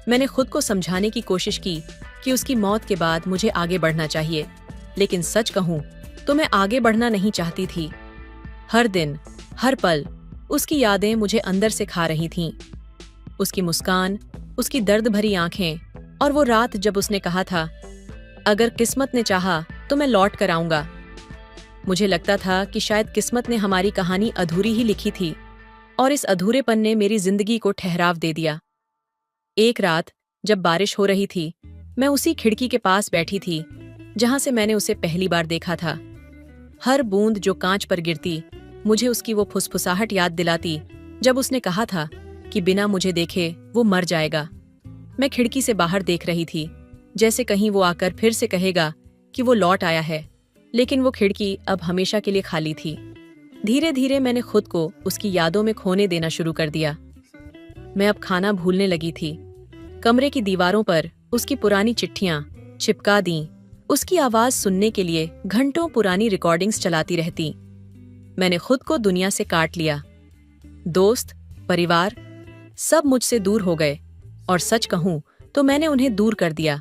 मैंने खुद को समझाने की कोशिश की कि उसकी मौत के बाद मुझे आगे बढ़ना चाहिए, लेकिन सच कहूं तो मैं आगे बढ़ना नहीं चाहती थी। हर दिन, हर पल उसकी यादें मुझे अंदर से खा रही थीं। उसकी मुस्कान, उसकी दर्द भरी आंखें, और वो रात जब उसने कहा था, अगर किस्मत ने चाहा तो मैं लौट कर आऊंगा। मुझे लगता था कि शायद किस्मत ने हमारी कहानी अधूरी ही लिखी थी, और इस अधूरेपन ने मेरी जिंदगी को ठहराव दे दिया। एक रात जब बारिश हो रही थी, मैं उसी खिड़की के पास बैठी थी जहां से मैंने उसे पहली बार देखा था। हर बूंद जो कांच पर गिरती, मुझे उसकी वो फुसफुसाहट याद दिलाती जब उसने कहा था कि बिना मुझे देखे वो मर जाएगा। मैं खिड़की से बाहर देख रही थी, जैसे कहीं वो आकर फिर से कहेगा कि वो लौट आया है, लेकिन वो खिड़की अब हमेशा के लिए खाली थी। धीरे धीरे मैंने खुद को उसकी यादों में खोने देना शुरू कर दिया। मैं अब खाना भूलने लगी थी। कमरे की दीवारों पर उसकी पुरानी चिट्ठियां चिपका दीं। उसकी आवाज सुनने के लिए घंटों पुरानी रिकॉर्डिंग्स चलाती रहती। मैंने खुद को दुनिया से काट लिया। दोस्त, परिवार, सब मुझसे दूर हो गए, और सच कहूं तो मैंने उन्हें दूर कर दिया।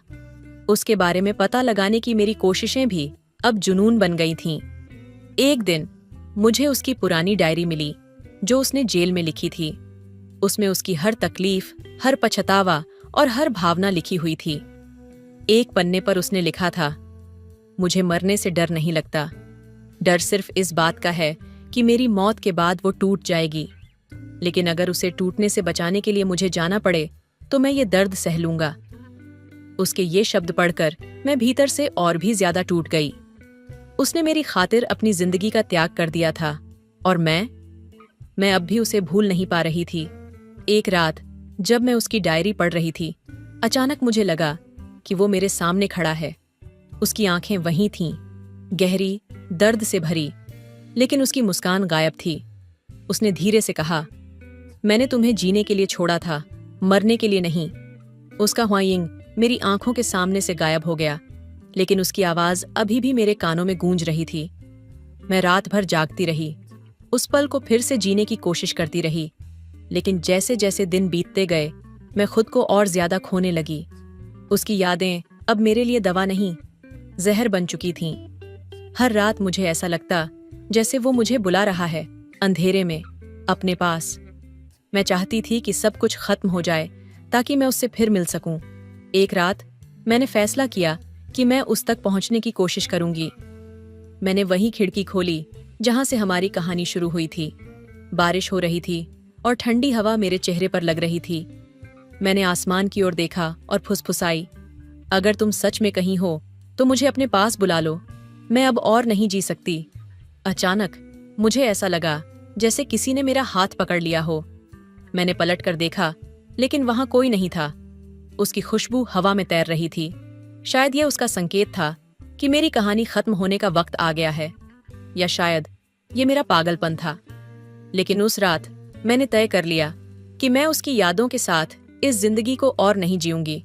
उसके बारे में पता लगाने की मेरी कोशिशें भी अब जुनून बन गई थीं। एक दिन मुझे उसकी पुरानी डायरी मिली जो उसने जेल में लिखी थी। उसमें उसकी हर तकलीफ, हर पछतावा और हर भावना लिखी हुई थी। एक पन्ने पर उसने लिखा था, मुझे मरने से डर नहीं लगता। डर सिर्फ इस बात का है कि मेरी मौत के बाद वो टूट जाएगी, लेकिन अगर उसे टूटने से बचाने के लिए मुझे जाना पड़े तो मैं ये दर्द सह लूंगा। उसके ये शब्द पढ़कर मैं भीतर से और भी ज्यादा टूट गई। उसने मेरी खातिर अपनी जिंदगी का त्याग कर दिया था, और मैं अब भी उसे भूल नहीं पा रही थी। एक रात जब मैं उसकी डायरी पढ़ रही थी, अचानक मुझे लगा कि वो मेरे सामने खड़ा है। उसकी आंखें वहीं थीं, गहरी, दर्द से भरी, लेकिन उसकी मुस्कान गायब थी। उसने धीरे से कहा, मैंने तुम्हें जीने के लिए छोड़ा था, मरने के लिए नहीं। उसका ह्वाइंग मेरी आंखों के सामने से गायब हो गया, लेकिन उसकी आवाज अभी भी मेरे कानों में गूंज रही थी। मैं रात भर जागती रही, उस पल को फिर से जीने की कोशिश करती रही, लेकिन जैसे जैसे दिन बीतते गए मैं खुद को और ज्यादा खोने लगी। उसकी यादें अब मेरे लिए दवा नहीं, जहर बन चुकी थीं। हर रात मुझे ऐसा लगता जैसे वो मुझे बुला रहा है, अंधेरे में, अपने पास। मैं चाहती थी कि सब कुछ खत्म हो जाए ताकि मैं उससे फिर मिल सकूं। एक रात मैंने फैसला किया कि मैं उस तक पहुंचने की कोशिश करूंगी। मैंने वही खिड़की खोली जहां से हमारी कहानी शुरू हुई थी। बारिश हो रही थी और ठंडी हवा मेरे चेहरे पर लग रही थी। मैंने आसमान की ओर देखा और फुसफुसाई, अगर तुम सच में कहीं हो तो मुझे अपने पास बुला लो, मैं अब और नहीं जी सकती। अचानक मुझे ऐसा लगा जैसे किसी ने मेरा हाथ पकड़ लिया हो। मैंने पलट कर देखा, लेकिन वहां कोई नहीं था। उसकी खुशबू हवा में तैर रही थी। शायद यह उसका संकेत था कि मेरी कहानी खत्म होने का वक्त आ गया है, या शायद ये मेरा पागलपन था। लेकिन उस रात मैंने तय कर लिया कि मैं उसकी यादों के साथ इस जिंदगी को और नहीं जीऊंगी।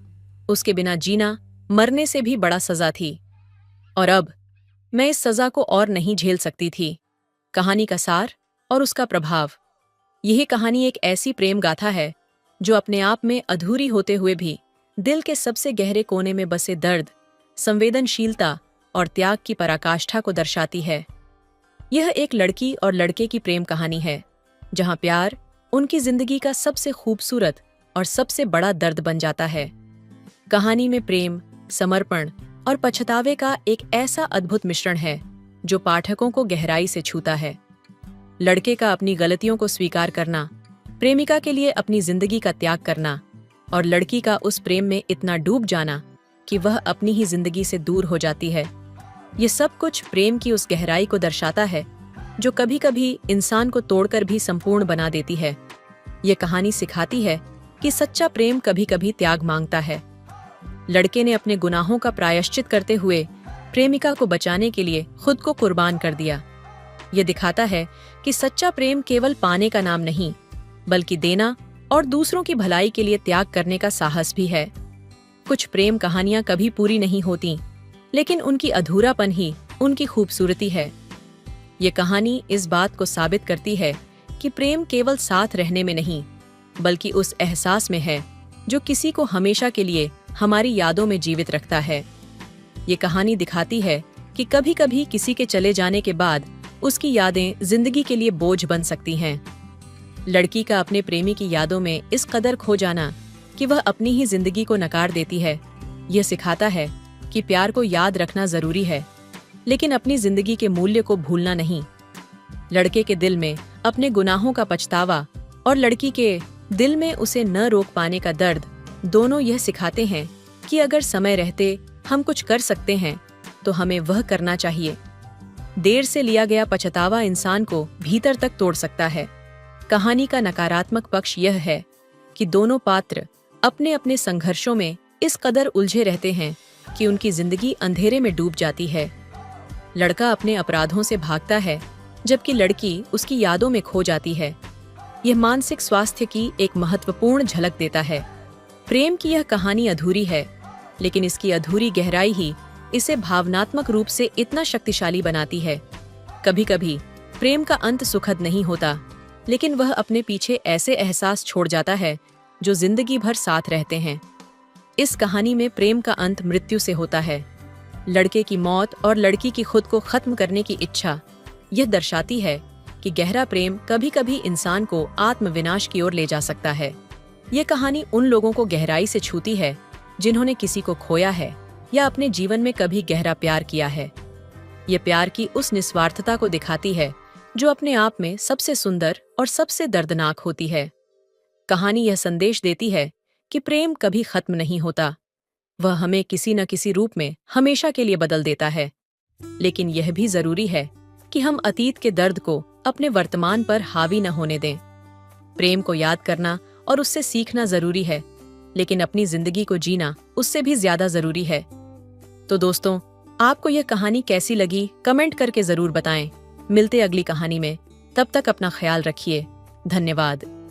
उसके बिना जीना मरने से भी बड़ा सजा थी, और अब मैं इस सजा को और नहीं झेल सकती थी। कहानी का सार और उसका प्रभाव। यह कहानी एक ऐसी प्रेम गाथा है जो अपने आप में अधूरी होते हुए भी दिल के सबसे गहरे कोने में बसे दर्द, संवेदनशीलता और त्याग की पराकाष्ठा को दर्शाती है। यह एक लड़की और लड़के की प्रेम कहानी है, जहां प्यार उनकी जिंदगी का सबसे खूबसूरत और सबसे बड़ा दर्द बन जाता है। कहानी में प्रेम, समर्पण और पछतावे का एक ऐसा अद्भुत मिश्रण है जो पाठकों को गहराई से छूता है। लड़के का अपनी गलतियों को स्वीकार करना, प्रेमिका के लिए अपनी जिंदगी का त्याग करना, और लड़की का उस प्रेम में इतना डूब जाना कि वह अपनी ही जिंदगी से दूर हो जाती है। ये सब कुछ प्रेम की उस गहराई को दर्शाता है जो कभी कभी इंसान को तोड़कर भी संपूर्ण बना देती है। ये कहानी सिखाती है कि सच्चा प्रेम कभी कभी त्याग मांगता है। लड़के ने अपने गुनाहों का प्रायश्चित करते हुए प्रेमिका को बचाने के लिए खुद को कुर्बान कर दिया। ये दिखाता है कि सच्चा प्रेम केवल पाने का नाम नहीं, बल्कि देना और दूसरों की भलाई के लिए त्याग करने का साहस भी है। कुछ प्रेम कहानियां कभी पूरी नहीं होती, लेकिन उनकी अधूरापन ही उनकी खूबसूरती है। ये कहानी इस बात को साबित करती है कि प्रेम केवल साथ रहने में नहीं, बल्कि उस एहसास में है जो किसी को हमेशा के लिए हमारी यादों में जीवित रखता है। ये कहानी दिखाती है कि कभी कभी किसी के चले जाने के बाद उसकी यादें जिंदगी के लिए बोझ बन सकती हैं। लड़की का अपने प्रेमी की यादों में इस कदर खो जाना कि वह अपनी ही जिंदगी को नकार देती है, यह सिखाता है कि प्यार को याद रखना जरूरी है, लेकिन अपनी जिंदगी के मूल्य को भूलना नहीं। लड़के के दिल में अपने गुनाहों का पछतावा और लड़की के दिल में उसे न रोक पाने का दर्द, दोनों यह सिखाते हैं कि अगर समय रहते हम कुछ कर सकते हैं तो हमें वह करना चाहिए। देर से लिया गया पछतावा इंसान को भीतर तक तोड़ सकता है। कहानी का नकारात्मक पक्ष यह है कि दोनों पात्र अपने अपने संघर्षों में इस कदर उलझे रहते हैं कि उनकी जिंदगी अंधेरे में डूब जाती है। लड़का अपने अपराधों से भागता है, जबकि लड़की उसकी यादों में खो जाती है। यह मानसिक स्वास्थ्य की एक महत्वपूर्ण झलक देता है। प्रेम की यह कहानी अधूरी है, लेकिन इसकी अधूरी गहराई ही इसे भावनात्मक रूप से इतना शक्तिशाली बनाती है। कभी कभी प्रेम का अंत सुखद नहीं होता, लेकिन वह अपने पीछे ऐसे एहसास छोड़ जाता है जो जिंदगी भर साथ रहते हैं। इस कहानी में प्रेम का अंत मृत्यु से होता है। लड़के की मौत और लड़की की खुद को खत्म करने की इच्छा यह दर्शाती है कि गहरा प्रेम कभी कभी इंसान को आत्मविनाश की ओर ले जा सकता है। यह कहानी उन लोगों को गहराई से छूती है जिन्होंने किसी को खोया है या अपने जीवन में कभी गहरा प्यार किया है। यह प्यार की उस निस्वार्थता को दिखाती है जो अपने आप में सबसे सुंदर और सबसे दर्दनाक होती है। कहानी यह संदेश देती है कि प्रेम कभी खत्म नहीं होता, वह हमें किसी न किसी रूप में हमेशा के लिए बदल देता है। लेकिन यह भी जरूरी है कि हम अतीत के दर्द को अपने वर्तमान पर हावी न होने दें। प्रेम को याद करना और उससे सीखना जरूरी है, लेकिन अपनी जिंदगी को जीना उससे भी ज्यादा जरूरी है। तो दोस्तों, आपको यह कहानी कैसी लगी कमेंट करके जरूर बताएं। मिलते अगली कहानी में, तब तक अपना ख्याल रखिए। धन्यवाद।